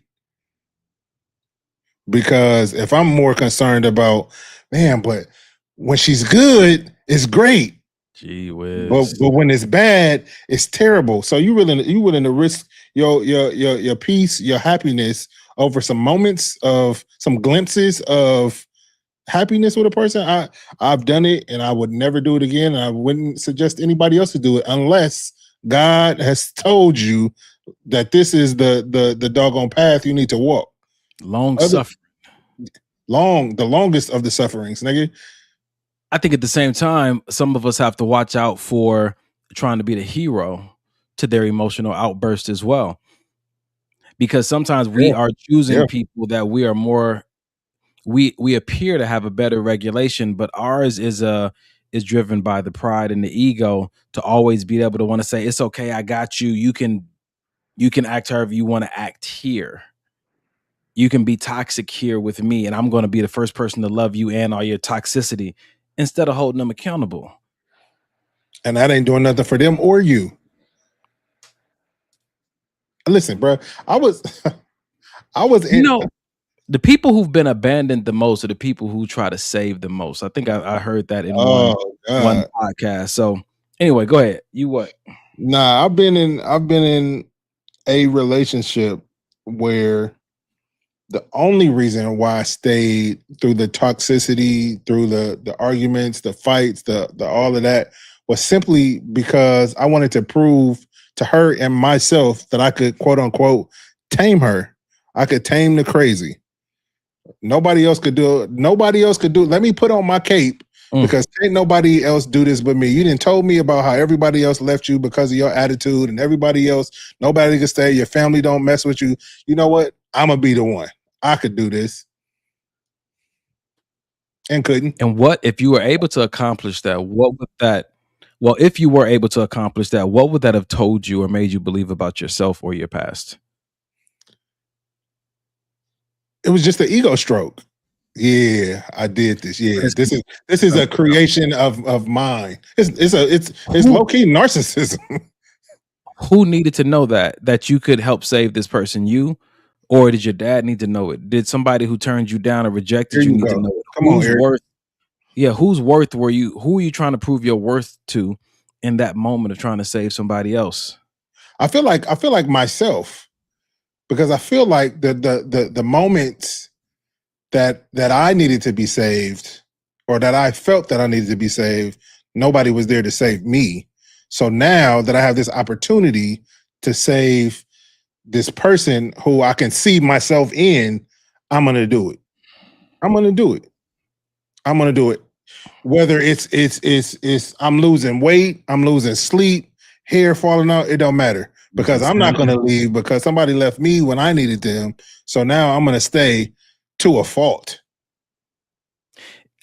[SPEAKER 6] Because if I'm more concerned about, man, but when she's good, it's great.
[SPEAKER 5] Gee whiz.
[SPEAKER 6] But when it's bad, it's terrible. So you willing to risk your peace, your happiness over some moments of some glimpses of happiness with a person? I've done it, and I would never do it again. And I wouldn't suggest anybody else to do it unless God has told you that this is the doggone path you need to walk.
[SPEAKER 5] Suffering.
[SPEAKER 6] The longest of the sufferings, nigga.
[SPEAKER 5] I think at the same time, some of us have to watch out for trying to be the hero to their emotional outburst as well. Because sometimes we are choosing people that we are more, we appear to have a better regulation, but ours is driven by the pride and the ego to always be able to want to say, it's okay, I got you. You can act however you want to act here. You can be toxic here with me, and I'm going to be the first person to love you and all your toxicity, instead of holding them accountable.
[SPEAKER 6] And that ain't doing nothing for them or you. Listen, bro, I was
[SPEAKER 5] the people who've been abandoned the most are the people who try to save the most. I think I heard that in one podcast. So anyway, go ahead. You what?
[SPEAKER 6] Nah, I've been in a relationship where the only reason why I stayed through the toxicity, through the arguments, the fights, the all of that, was simply because I wanted to prove to her and myself that I could, quote unquote, tame her. I could tame the crazy. Nobody else could do it. Nobody else could do it. Let me put on my cape because can't nobody else do this but me. You didn't told me about how everybody else left you because of your attitude, and everybody else, nobody can stay. Your family don't mess with you. You know what? I'm going to be the one. I could do this. And couldn't.
[SPEAKER 5] And what if you were able to accomplish that? If you were able to accomplish that, what would that have told you or made you believe about yourself or your past?
[SPEAKER 6] It was just an ego stroke. Yeah, I did this. Yeah, this is a creation of mine. It's low key narcissism.
[SPEAKER 5] Who needed to know that you could help save this person? You, or did your dad need to know it? Did somebody who turned you down or rejected you need to know it?
[SPEAKER 6] Come on, Eric.
[SPEAKER 5] Whose worth were you? Who are you trying to prove your worth to in that moment of trying to save somebody else?
[SPEAKER 6] I feel like myself, because I feel like the moments that I needed to be saved, or that I felt that I needed to be saved, nobody was there to save me. So now that I have this opportunity to save this person who I can see myself in, I'm gonna do it. I'm gonna do it. Whether it's I'm losing weight, I'm losing sleep, hair falling out, it don't matter. Because I'm not gonna leave because somebody left me when I needed them. So now I'm gonna stay to a fault.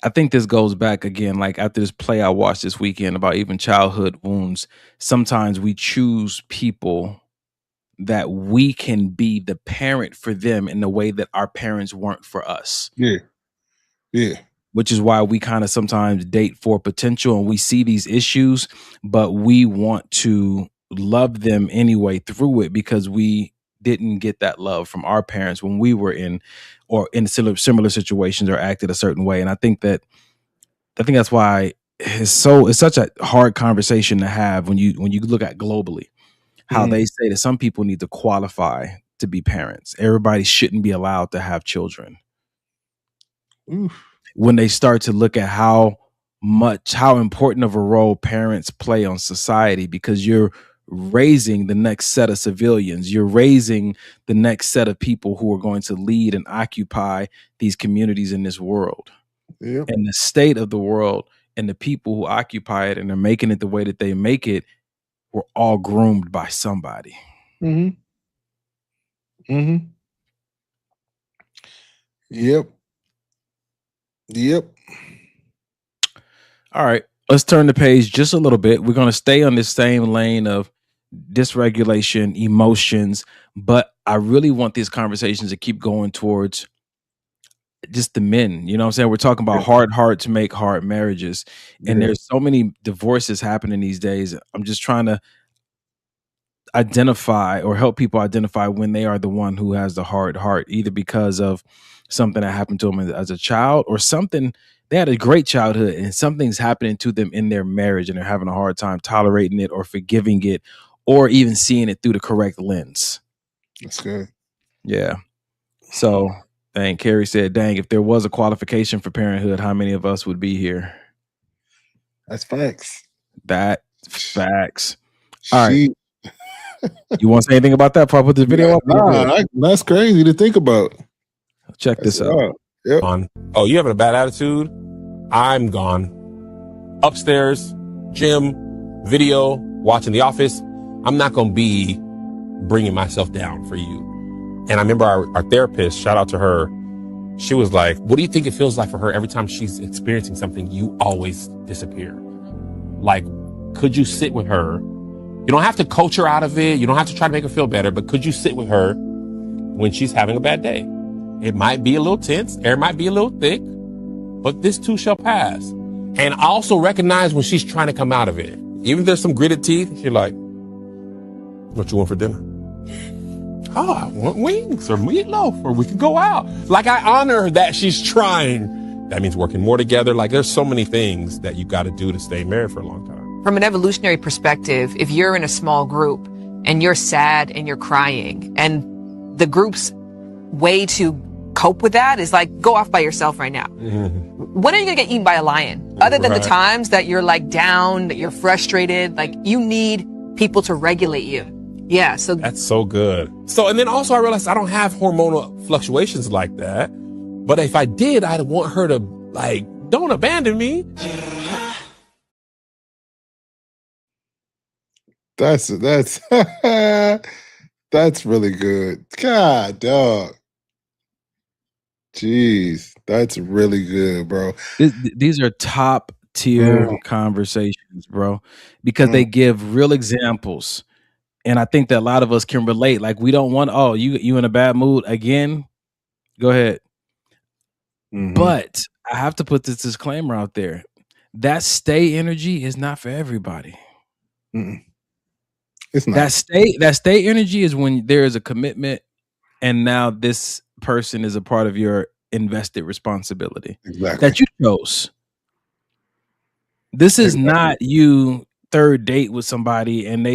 [SPEAKER 5] I think this goes back again, like after this play I watched this weekend about even childhood wounds. Sometimes we choose people that we can be the parent for them in the way that our parents weren't for us.
[SPEAKER 6] Yeah. Yeah.
[SPEAKER 5] Which is why we kind of sometimes date for potential and we see these issues, but we want to love them anyway through it because we didn't get that love from our parents when we were in similar situations or acted a certain way. And I think that's why it's such a hard conversation to have when you look at globally how they say that some people need to qualify to be parents. Everybody shouldn't be allowed to have children.
[SPEAKER 6] Oof.
[SPEAKER 5] When they start to look at how important of a role parents play on society, because you're raising the next set of civilians, you're raising the next set of people who are going to lead and occupy these communities in this world.
[SPEAKER 6] Yep.
[SPEAKER 5] And the state of the world and the people who occupy it and are making it the way that they make it were all groomed by somebody.
[SPEAKER 6] Yep.
[SPEAKER 5] All right, let's turn the page just a little bit. We're going to stay on this same lane of dysregulation, emotions, but I really want these conversations to keep going towards just the men. You know what I'm saying? We're talking about hard hearts make hard marriages. And there's so many divorces happening these days. I'm just trying to identify or help people identify when they are the one who has the hard heart, either because of something that happened to them as a child or something. They had a great childhood and something's happening to them in their marriage and they're having a hard time tolerating it or forgiving it or even seeing it through the correct lens.
[SPEAKER 6] That's good.
[SPEAKER 5] Yeah. So, Carrie said, dang, if there was a qualification for parenthood, how many of us would be here?
[SPEAKER 6] That's facts.
[SPEAKER 5] All right. You want to say anything about that before I put this video up?
[SPEAKER 6] That's crazy to think about.
[SPEAKER 5] Check this out.
[SPEAKER 6] Yep.
[SPEAKER 12] Oh, you having a bad attitude? I'm gone. Upstairs, gym, video, watching The Office. I'm not going to be bringing myself down for you. And I remember our therapist, shout out to her, she was like, what do you think it feels like for her every time she's experiencing something, you always disappear? Like, could you sit with her? You don't have to coach her out of it. You don't have to try to make her feel better, but could you sit with her when she's having a bad day? It might be a little tense. Air might be a little thick, but this too shall pass. And I also recognize when she's trying to come out of it. Even if there's some gritted teeth, she's like, what you want for dinner? Oh, I want wings or meatloaf, or we could go out. Like, I honor that she's trying. That means working more together. Like, there's so many things that you got to do to stay married for a long time.
[SPEAKER 13] From an evolutionary perspective, if you're in a small group and you're sad and you're crying, and the group's way to cope with that is like, go off by yourself right now. When are you gonna get eaten by a lion? Other than the times that you're like down, that you're frustrated, like you need people to regulate you. Yeah, so
[SPEAKER 12] that's so good. So, and then also I realized I don't have hormonal fluctuations like that. But if I did, I'd want her to like, don't abandon me.
[SPEAKER 6] That's that's really good. God, dog. Jeez, that's really good, bro.
[SPEAKER 5] These are top tier conversations, bro, because they give real examples. And I think that a lot of us can relate. Like, we don't want, oh, you in a bad mood again? Go ahead. But I have to put this disclaimer out there. That stay energy is not for everybody.
[SPEAKER 6] It's not.
[SPEAKER 5] That stay energy is when there is a commitment and now this person is a part of your invested responsibility that you chose. This is not you third date with somebody and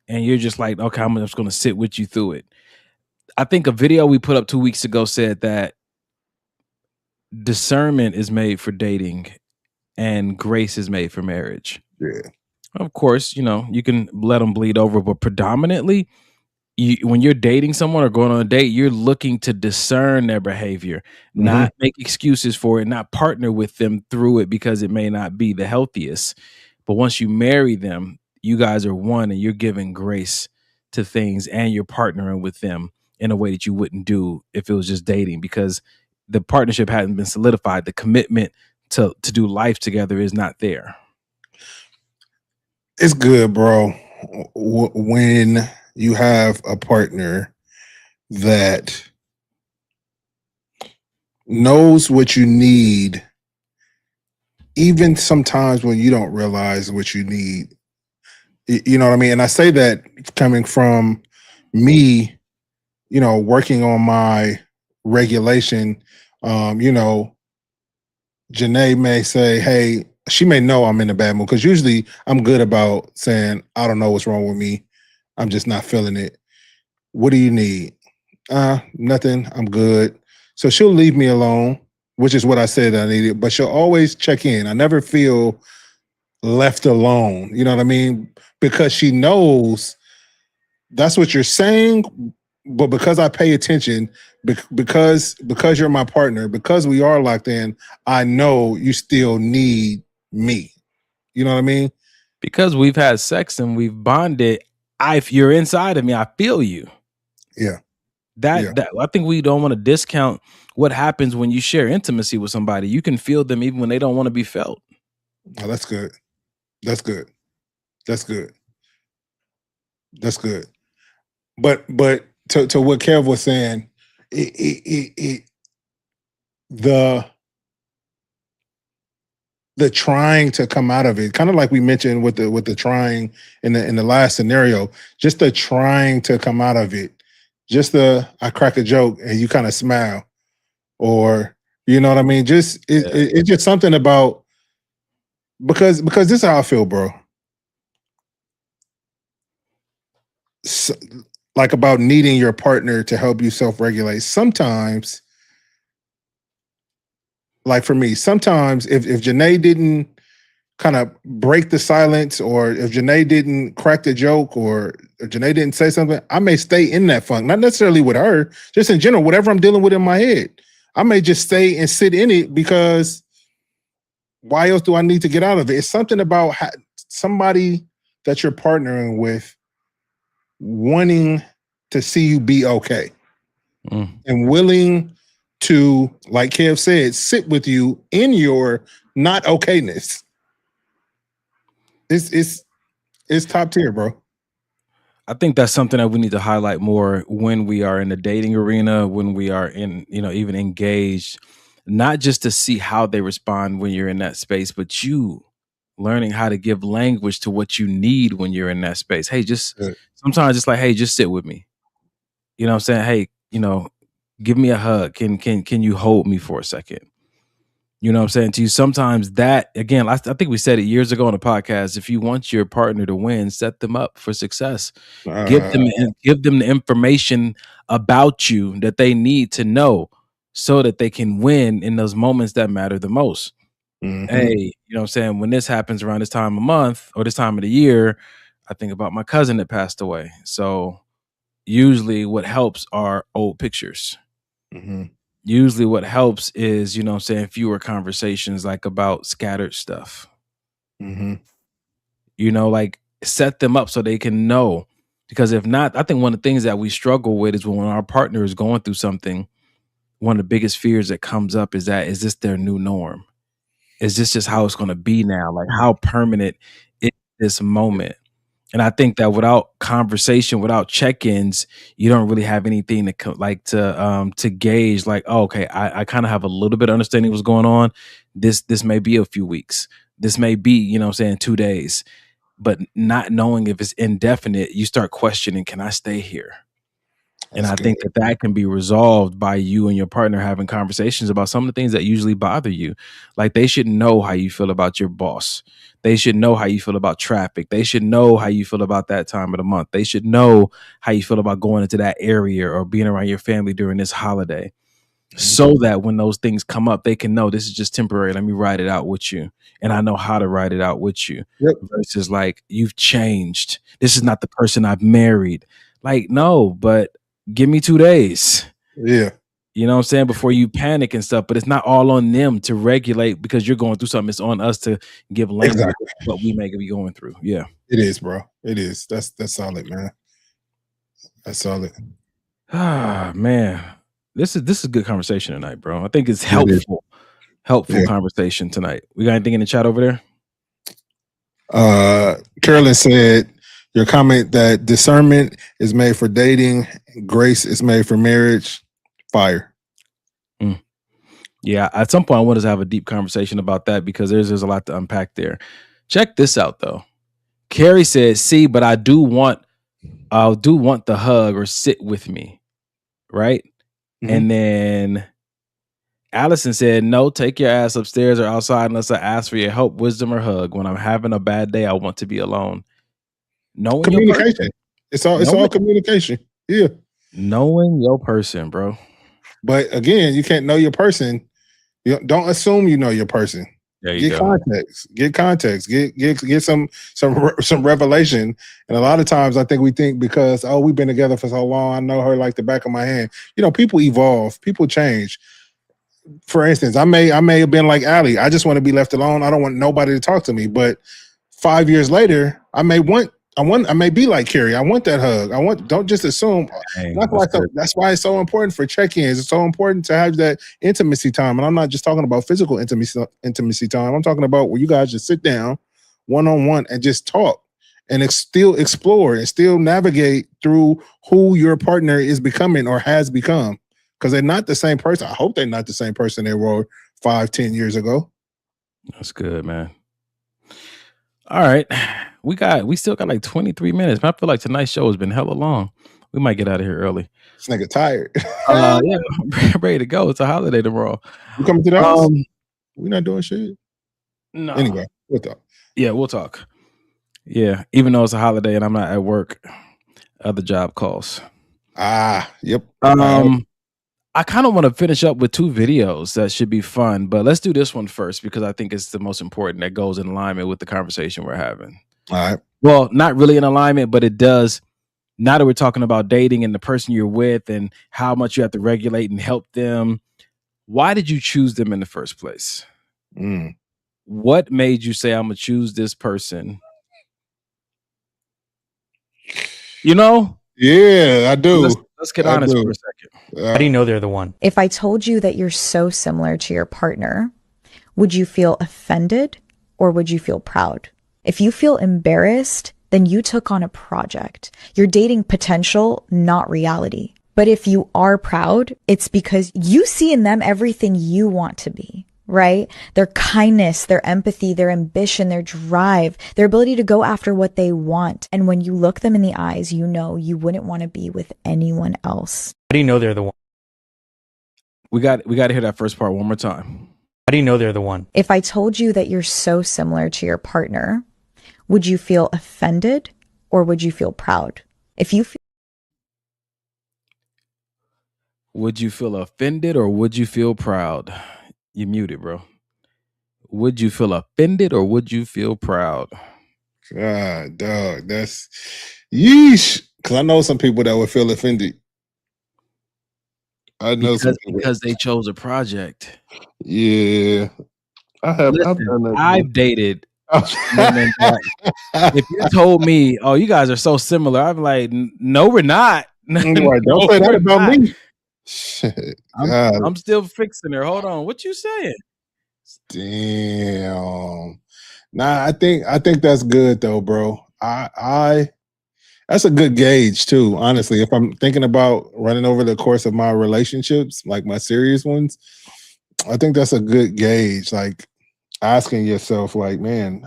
[SPEAKER 5] you're just like, okay, I'm just going to sit with you through it. I think a video we put up 2 weeks ago said that discernment is made for dating and grace is made for marriage.
[SPEAKER 6] Yeah.
[SPEAKER 5] Of course, you can let them bleed over, but predominantly, when you're dating someone or going on a date, you're looking to discern their behavior, not make excuses for it, not partner with them through it because it may not be the healthiest. But once you marry them, you guys are one and you're giving grace to things and you're partnering with them in a way that you wouldn't do if it was just dating, because the partnership hadn't been solidified. The commitment to do life together is not there.
[SPEAKER 6] It's good, bro, when you have a partner that knows what you need, even sometimes when you don't realize what you need. You know what I mean? And I say that coming from me, working on my regulation. Janae may say, hey, she may know I'm in a bad mood, because usually I'm good about saying, I don't know what's wrong with me. I'm just not feeling it. What do you need? Nothing. I'm good. So she'll leave me alone, which is what I said I needed, but she'll always check in. I never feel left alone. You know what I mean? Because she knows that's what you're saying, but because I pay attention, because you're my partner, because we are locked in, I know you still need me. You know what I mean?
[SPEAKER 5] Because we've had sex and we've bonded, if you're inside of me, I feel you.
[SPEAKER 6] Yeah.
[SPEAKER 5] That I think we don't want to discount what happens when you share intimacy with somebody. You can feel them even when they don't want to be felt.
[SPEAKER 6] Oh, that's good. That's good. That's good. That's good. But to what Kev was saying, the trying to come out of it, kind of like we mentioned with the trying in the last scenario, just the trying to come out of it, just I crack a joke and you kind of smile, or you know what I mean? Just it's just something about, because this is how I feel, bro. So, like, about needing your partner to help you self-regulate. Sometimes, like for me, sometimes if Janae didn't kind of break the silence, or if Janae didn't crack the joke, or if Janae didn't say something, I may stay in that funk. Not necessarily with her, just in general, whatever I'm dealing with in my head. I may just stay and sit in it, because why else do I need to get out of it? It's something about somebody that you're partnering with wanting to see you be okay, and willing to, like Kev said, sit with you in your not okayness. It's top tier, bro.
[SPEAKER 5] I think that's something that we need to highlight more when we are in the dating arena, when we are in, even engaged, not just to see how they respond when you're in that space, but you learning how to give language to what you need when you're in that space. Hey, sometimes it's like, hey, just sit with me. You know what I'm saying? Hey, give me a hug. Can you hold me for a second? You know what I'm saying to you? Sometimes that, again, I think we said it years ago on the podcast, if you want your partner to win, set them up for success. Give them the information about you that they need to know, so that they can win in those moments that matter the most. Hey, you know what I'm saying? When this happens around this time of month or this time of the year, I think about my cousin that passed away. So usually what helps are old pictures. Usually what helps is, you know what I'm saying, fewer conversations, like about scattered stuff. Like, set them up so they can know. Because if not, I think one of the things that we struggle with is when our partner is going through something, one of the biggest fears that comes up is this their new norm? Is this just how it's going to be now? Like, how permanent is this moment? And I think that without conversation, without check-ins, you don't really have anything to gauge. Like, oh, okay, I kind of have a little bit of understanding what's going on. This may be a few weeks. This may be, you know what I'm saying, 2 days. But not knowing if it's indefinite, you start questioning, can I stay here? And I think that can be resolved by you and your partner having conversations about some of the things that usually bother you. Like, they should know how you feel about your boss. They should know how you feel about traffic. They should know how you feel about that time of the month. They should know how you feel about going into that area or being around your family during this holiday. So that when those things come up, they can know this is just temporary. Let me ride it out with you. And I know how to ride it out with you. Versus like, you've changed. This is not the person I've married. Like, no, but give me 2 days.
[SPEAKER 6] Yeah.
[SPEAKER 5] You know what I'm saying? Before you panic and stuff, but it's not all on them to regulate because you're going through something. It's on us to give language to what we may be going through. Yeah.
[SPEAKER 6] It is, bro. It is. That's solid, man. That's solid.
[SPEAKER 5] Ah, man. This is good conversation tonight, bro. I think it's
[SPEAKER 6] It is.
[SPEAKER 5] helpful
[SPEAKER 6] Yeah.
[SPEAKER 5] conversation tonight. We got anything in the chat over there?
[SPEAKER 6] Carolyn said, your comment that discernment is made for dating, grace is made for marriage. Fire.
[SPEAKER 5] Yeah, at some point I want us to have a deep conversation about that because there's a lot to unpack there. Check this out though. Carrie said, "See, but I do want the hug or sit with me." Right? And then Allison said, "No, take your ass upstairs or outside unless I ask for your help, wisdom, or hug. When I'm having a bad day, I want to be alone." Knowing your
[SPEAKER 6] Communication.
[SPEAKER 5] person.
[SPEAKER 6] It's all communication. Yeah.
[SPEAKER 5] Knowing your person, bro.
[SPEAKER 6] But again, you can't know your person. You don't assume you know your person.
[SPEAKER 5] There you
[SPEAKER 6] Get
[SPEAKER 5] go.
[SPEAKER 6] context. Get context. Get some revelation. And a lot of times, I think we think because we've been together for so long, I know her like the back of my hand. People evolve. People change. For instance, I may have been like Allie. I just want to be left alone. I don't want nobody to talk to me. But 5 years later, I may be like Carrie. I want that hug. Don't just assume.
[SPEAKER 5] Dang,
[SPEAKER 6] That's why it's so important for check-ins. It's so important to have that intimacy time. And I'm not just talking about physical intimacy time. I'm talking about where you guys just sit down one-on-one and just talk and still explore and still navigate through who your partner is becoming or has become. Because they're not the same person. I hope they're not the same person they were 5-10 years ago.
[SPEAKER 5] That's good, man. All right. We still got like 23 minutes. I feel like tonight's show has been hella long. We might get out of here early.
[SPEAKER 6] This nigga tired.
[SPEAKER 5] Yeah, I'm ready to go. It's a holiday tomorrow.
[SPEAKER 6] You coming to the house? We're not doing shit.
[SPEAKER 5] No.
[SPEAKER 6] Anyway, we'll talk.
[SPEAKER 5] Yeah, we'll talk. Yeah, even though it's a holiday and I'm not at work, other job calls.
[SPEAKER 6] Yep.
[SPEAKER 5] I kind of want to finish up with 2 videos that should be fun, but let's do this one first because I think it's the most important that goes in alignment with the conversation we're having.
[SPEAKER 6] All right.
[SPEAKER 5] Well, not really in alignment, but it does. Now that we're talking about dating and the person you're with and how much you have to regulate and help them, why did you choose them in the first place? What made you say, I'm going to choose this person?
[SPEAKER 6] Yeah, I do.
[SPEAKER 5] Let's get honest for a second.
[SPEAKER 14] How do you know they're the one? If I told you that you're so similar to your partner, would you feel offended or would you feel proud? If you feel embarrassed, then you took on a project. You're dating potential, not reality. But if you are proud, it's because you see in them everything you want to be, right? Their kindness, their empathy, their ambition, their drive, their ability to go after what they want. And when you look them in the eyes, you know you wouldn't want to be with anyone else. How do you know they're the one?
[SPEAKER 5] We got to hear that first part one more time.
[SPEAKER 14] How do you know they're the one? If I told you that you're so similar to your partner, would you feel offended or would you feel proud?
[SPEAKER 5] Would you feel offended or would you feel proud? You muted, bro. Would you feel offended or would you feel proud?
[SPEAKER 6] God, dog, that's yeesh. Because I know some people that would feel offended. I know some people
[SPEAKER 5] because they chose a project.
[SPEAKER 6] Yeah, I've done that.
[SPEAKER 5] I've dated women that if you told me, "Oh, you guys are so similar," I'm like, "No, we're not."
[SPEAKER 6] Right, don't say that about me. Shit,
[SPEAKER 5] I'm still fixing her. Hold on, what you saying?
[SPEAKER 6] Damn. Nah, I think that's good though, bro. I that's a good gauge too, honestly. If I'm thinking about running over the course of my relationships, like my serious ones, I think that's a good gauge. Like asking yourself, like, man,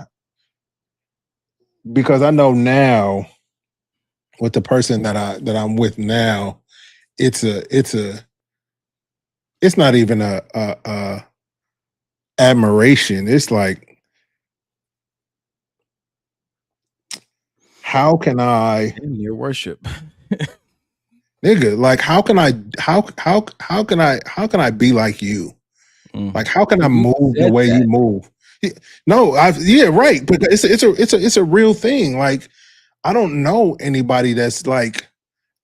[SPEAKER 6] because I know now with the person that I'm with now, it's not even a admiration. It's like, how can I
[SPEAKER 5] in your worship?
[SPEAKER 6] Nigga, like how can I be like you? Like how can I move the way you move? No, right. But it's a real thing. Like I don't know anybody that's like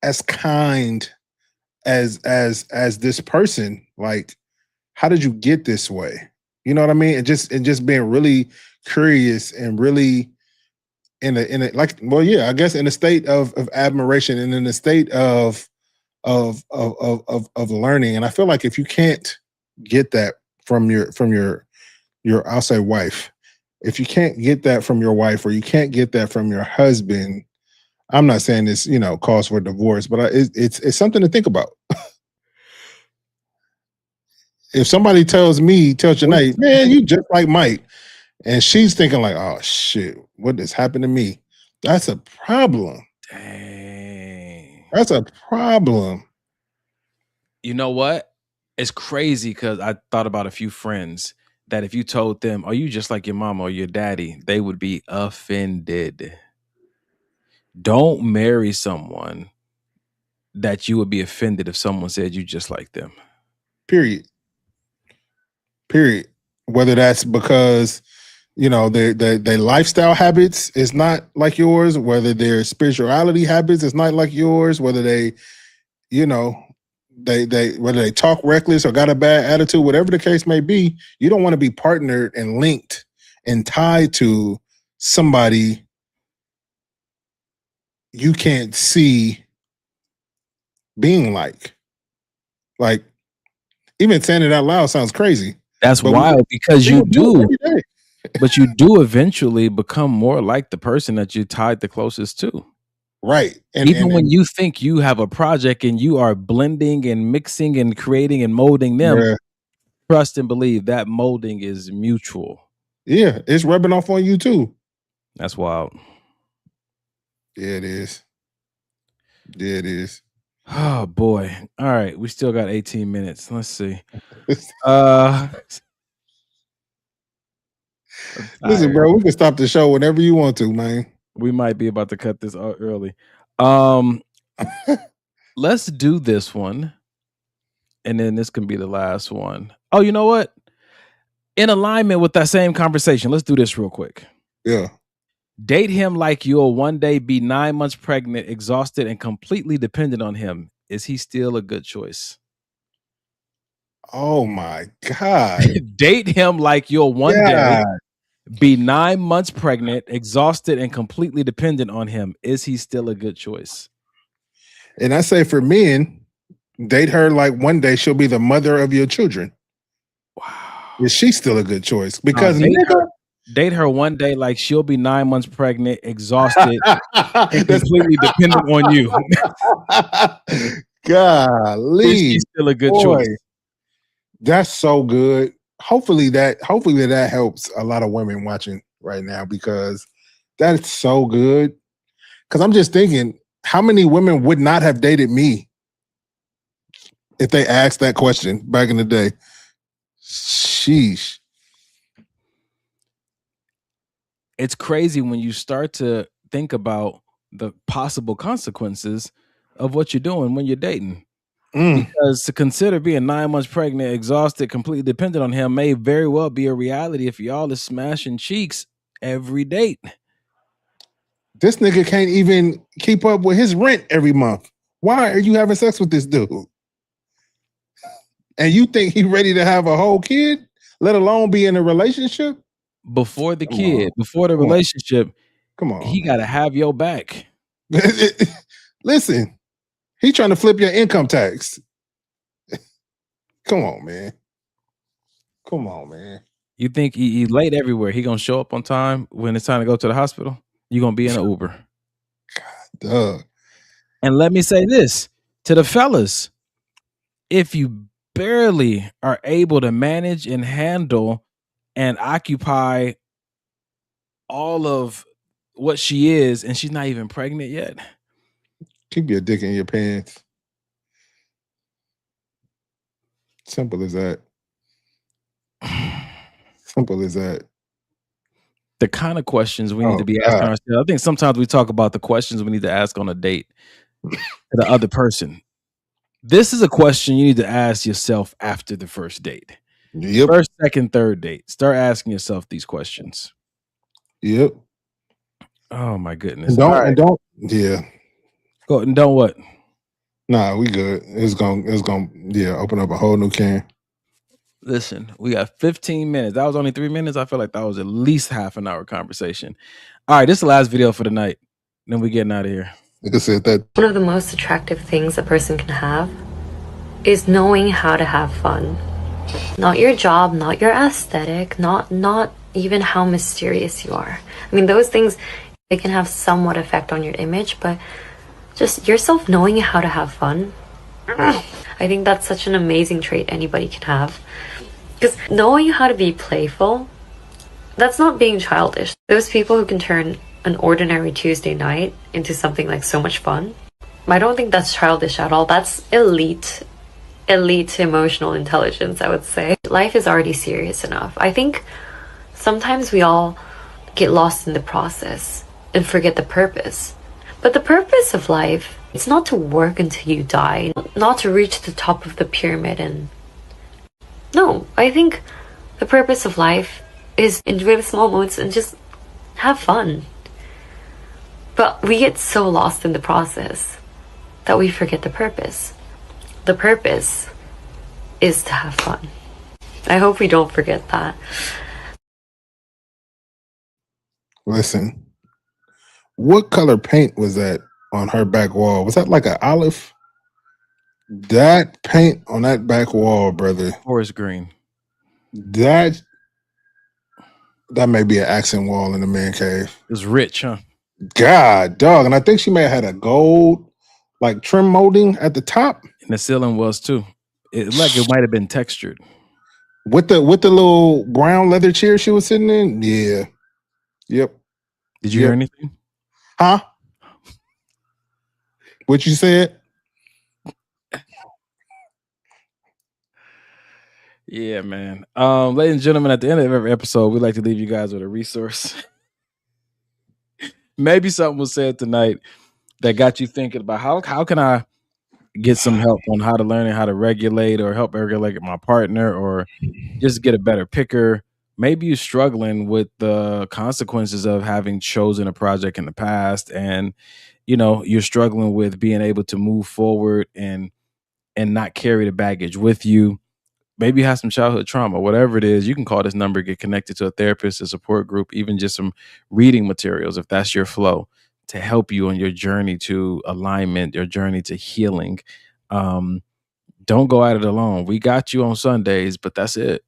[SPEAKER 6] as kind as this person. Like, how did you get this way? You know what I mean? And just being really curious and really in a like, well, yeah, I guess in a state of admiration and in a state of of learning. And I feel like if you can't get that from your I'll say wife, if you can't get that from your wife or you can't get that from your husband, I'm not saying this, calls for divorce, but it's something to think about. If somebody tells Janae, man, you just like Mike, and she's thinking like, oh shit, what has happened to me? That's a problem.
[SPEAKER 5] Dang.
[SPEAKER 6] That's a problem.
[SPEAKER 5] You know what? It's crazy because I thought about a few friends that if you told them, are you just like your mama or your daddy, they would be offended. Don't marry someone that you would be offended if someone said you just like them.
[SPEAKER 6] Period. Whether that's because their lifestyle habits is not like yours, whether their spirituality habits is not like yours, whether they whether they talk reckless or got a bad attitude, whatever the case may be, you don't want to be partnered and linked and tied to somebody you can't see being like even saying it out loud sounds crazy.
[SPEAKER 5] That's wild because but you do eventually become more like the person that you tied the closest to.
[SPEAKER 6] Right.
[SPEAKER 5] And even when you think you have a project and you are blending and mixing and creating and molding them, trust and believe that molding is mutual.
[SPEAKER 6] Yeah, it's rubbing off on you too.
[SPEAKER 5] That's wild.
[SPEAKER 6] Yeah, it is. Yeah, it is.
[SPEAKER 5] Oh boy. All right. We still got 18 minutes. Let's see.
[SPEAKER 6] Listen, bro, we can stop the show whenever you want to, man.
[SPEAKER 5] We might be about to cut this out early. Let's do this one. And then this can be the last one. Oh, you know what? In alignment with that same conversation, let's do this real quick.
[SPEAKER 6] Yeah.
[SPEAKER 5] Date him like you'll one day be 9 months pregnant, exhausted, and completely dependent on him. Is he still a good choice?
[SPEAKER 6] Oh my God.
[SPEAKER 5] Date him like you'll one day be 9 months pregnant, exhausted, and completely dependent on him. Is he still a good choice?
[SPEAKER 6] And I say for men, date her like one day she'll be the mother of your children.
[SPEAKER 5] Wow.
[SPEAKER 6] Is she still a good choice? Because
[SPEAKER 5] date her one day like she'll be 9 months pregnant, exhausted, and completely dependent on you.
[SPEAKER 6] Golly.
[SPEAKER 5] Is she still a good choice?
[SPEAKER 6] That's so good. Hopefully that helps a lot of women watching right now because that's so good. Because I'm just thinking, how many women would not have dated me if they asked that question back in the day? Sheesh.
[SPEAKER 5] It's crazy when you start to think about the possible consequences of what you're doing when you're dating. Because to consider being 9 months pregnant, exhausted, completely dependent on him may very well be a reality if y'all is smashing cheeks every date.
[SPEAKER 6] This nigga can't even keep up with his rent every month. Why are you having sex with this dude? And you think he's ready to have a whole kid, let alone be in a relationship?
[SPEAKER 5] Before the kid, before the relationship,
[SPEAKER 6] come on,
[SPEAKER 5] he got to have your back.
[SPEAKER 6] Listen, he trying to flip your income tax. Come on, man. Come on, man.
[SPEAKER 5] You think he's late everywhere? He gonna show up on time when it's time to go to the hospital? You gonna be in an Uber?
[SPEAKER 6] Duh.
[SPEAKER 5] And let me say this to the fellas: if you barely are able to manage and handle and occupy all of what she is, and she's not even pregnant yet,
[SPEAKER 6] keep your dick in your pants. Simple as that. Simple as that.
[SPEAKER 5] The kind of questions we need to be asking ourselves. I think sometimes we talk about the questions we need to ask on a date to the other person. This is a question you need to ask yourself after the first date.
[SPEAKER 6] Yep.
[SPEAKER 5] First, second, third date. Start asking yourself these questions.
[SPEAKER 6] Yep.
[SPEAKER 5] Oh my goodness.
[SPEAKER 6] Don't. Yeah.
[SPEAKER 5] Go and don't what?
[SPEAKER 6] Nah, we good. It's gonna open up a whole new can.
[SPEAKER 5] Listen, we got 15 minutes. That was only 3 minutes. I feel like that was at least half an hour conversation. All right, this is the last video for the night. Then we getting out of here.
[SPEAKER 6] Like I said, that
[SPEAKER 15] one of the most attractive things a person can have is knowing how to have fun. Not your job, not your aesthetic, not even how mysterious you are. I mean, those things, they can have somewhat effect on your image, but just yourself knowing how to have fun. I think that's such an amazing trait anybody can have. Because knowing how to be playful, that's not being childish. Those people who can turn an ordinary Tuesday night into something like so much fun, I don't think that's childish at all. That's elite emotional intelligence, I would say. Life is already serious enough. I think sometimes we all get lost in the process and forget the purpose. But the purpose of life, it's not to work until you die, not to reach the top of the pyramid. And no, I think the purpose of life is enjoy the small moments and just have fun. But we get so lost in the process that we forget the purpose. The purpose is to have fun. I hope we don't forget that.
[SPEAKER 6] Listen, what color paint was that on her back wall? Was that like an olive? That paint on that back wall, brother.
[SPEAKER 5] Forest green.
[SPEAKER 6] That may be an accent wall in the man cave.
[SPEAKER 5] It's rich, huh?
[SPEAKER 6] God, dog. And I think she may have had a gold like trim molding at the top.
[SPEAKER 5] And the ceiling was too. It might have been textured.
[SPEAKER 6] With the little brown leather chair she was sitting in? Yeah. Yep.
[SPEAKER 5] Did you hear anything?
[SPEAKER 6] Huh? What you said?
[SPEAKER 5] Yeah, man. Ladies and gentlemen, at the end of every episode, we like to leave you guys with a resource. Maybe something was said tonight that got you thinking about how can I get some help on how to learn and how to regulate, or help regulate my partner, or just get a better picker. Maybe you're struggling with the consequences of having chosen a project in the past, and you're struggling with being able to move forward and not carry the baggage with you. Maybe you have some childhood trauma, whatever it is. You can call this number, get connected to a therapist, a support group, even just some reading materials if that's your flow, to help you on your journey to alignment, your journey to healing. Don't go at it alone. We got you on Sundays, but that's it.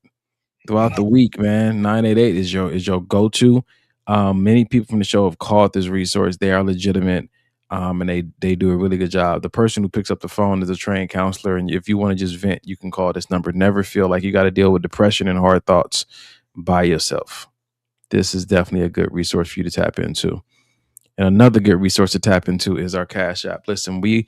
[SPEAKER 5] Throughout the week, man, 988 is your go-to. Many people from the show have called this resource. They are legitimate, and they do a really good job. The person who picks up the phone is a trained counselor, and if you want to just vent, you can call this number. Never feel like you got to deal with depression and hard thoughts by yourself. This is definitely a good resource for you to tap into. And another good resource to tap into is our Cash App. Listen, we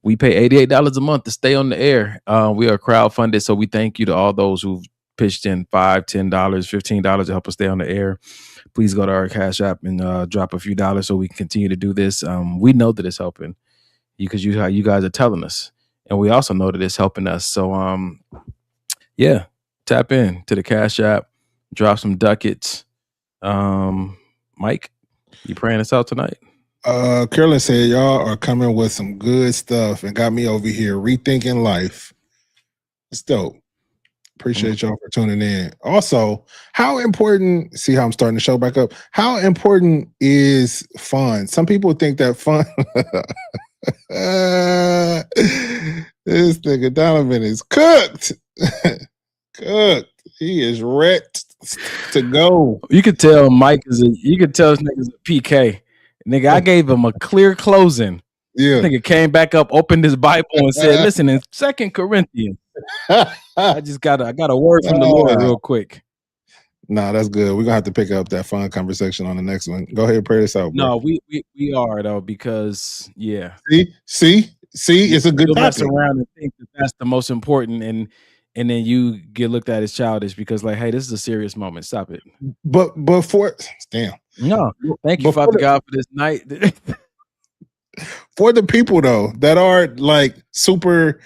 [SPEAKER 5] pay $88 a month to stay on the air. We are crowdfunded, so we thank you to all those who've pitched in $5, $10, $15 to help us stay on the air. Please go to our Cash App and drop a few dollars so we can continue to do this. We know that it's helping because you guys are telling us, and we also know that it's helping us. So yeah, tap in to the Cash App, drop some ducats. Mike, you praying us out tonight?
[SPEAKER 6] Carolyn said y'all are coming with some good stuff and got me over here rethinking life. It's dope. Appreciate y'all for tuning in. Also, how important, see how I'm starting the show back up? How important is fun? Some people think that fun. This nigga Donovan is cooked. Cooked. He is wrecked to go.
[SPEAKER 5] You could tell Mike you could tell this nigga's a PK. Nigga, I gave him a clear closing.
[SPEAKER 6] Yeah.
[SPEAKER 5] Nigga came back up, opened his Bible, and said, listen, in 2 Corinthians. I got a word from the Lord real quick.
[SPEAKER 6] Nah, that's good. We're gonna have to pick up that fun conversation on the next one. Go ahead and pray this out, bro.
[SPEAKER 5] No, we are though, because yeah.
[SPEAKER 6] See, it's a good
[SPEAKER 5] You'll mess
[SPEAKER 6] topic.
[SPEAKER 5] around and think that that's the most important, and then you get looked at as childish because, like, hey, this is a serious moment. Stop it.
[SPEAKER 6] But for damn.
[SPEAKER 5] No, thank you, Father God, for this night.
[SPEAKER 6] For the people though that are like super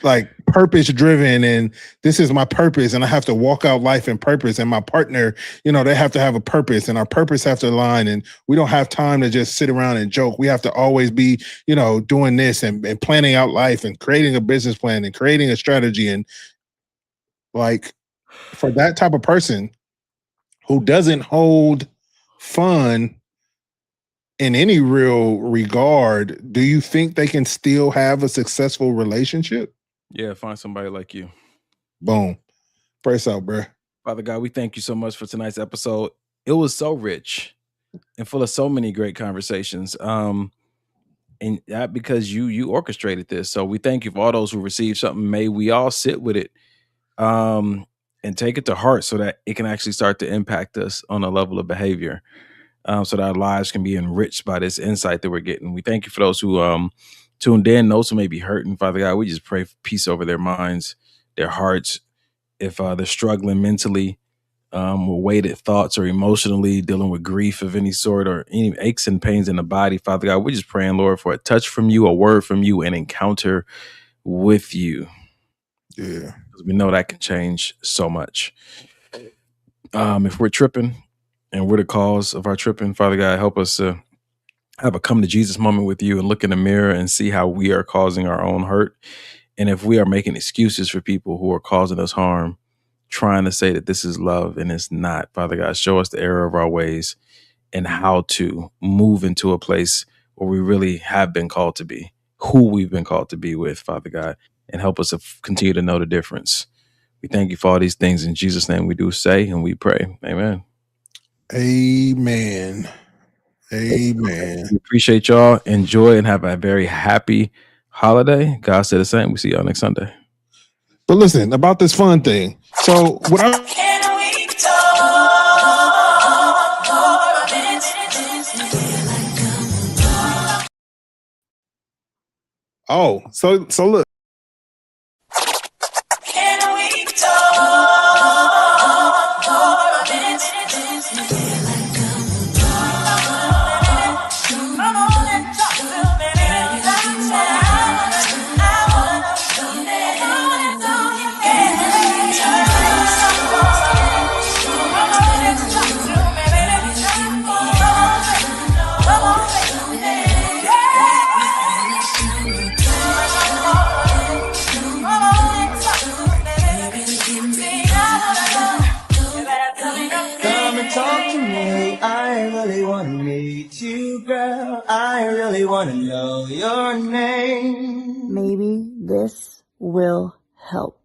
[SPEAKER 6] like purpose driven, and this is my purpose, and I have to walk out life in purpose, and my partner, they have to have a purpose, and our purpose have to align, and we don't have time to just sit around and joke. We have to always be, doing this and planning out life and creating a business plan and creating a strategy. And like for that type of person who doesn't hold fun in any real regard, do you think they can still have a successful relationship?
[SPEAKER 5] Yeah, find somebody like you.
[SPEAKER 6] Boom. Praise out, bro.
[SPEAKER 5] Father God, we thank you so much for tonight's episode. It was so rich and full of so many great conversations. And that because you orchestrated this. So we thank you for all those who received something. May we all sit with it and take it to heart so that it can actually start to impact us on a level of behavior. So that our lives can be enriched by this insight that we're getting. We thank you for those who tuned in, those who may be hurting. Father God, we just pray for peace over their minds, their hearts. If they're struggling mentally, with weighted thoughts or emotionally dealing with grief of any sort or any aches and pains in the body, Father God, we're just praying, Lord, for a touch from you, a word from you, an encounter with you.
[SPEAKER 6] Yeah.
[SPEAKER 5] Because we know that can change so much. If we're tripping and we're the cause of our tripping, Father God, help us to have a come to Jesus moment with you and look in the mirror and see how we are causing our own hurt. And if we are making excuses for people who are causing us harm, trying to say that this is love and it's not, Father God, show us the error of our ways and how to move into a place where we really have been called to be, who we've been called to be with, Father God, and help us to continue to know the difference. We thank you for all these things. In Jesus' name we do say and we pray. Amen.
[SPEAKER 6] Amen. Amen.
[SPEAKER 5] We appreciate y'all. Enjoy and have a very happy holiday. God said the same. We see y'all next Sunday.
[SPEAKER 6] But listen, about this fun thing. So what I
[SPEAKER 2] Can we talk for a minute?
[SPEAKER 6] so look.
[SPEAKER 2] Can we talk for a minute? Come on and talk to me. That's what I wanna know. Can we
[SPEAKER 3] Come and talk to me. I really want to meet you, girl. I really want to know your name.
[SPEAKER 4] Maybe this will help.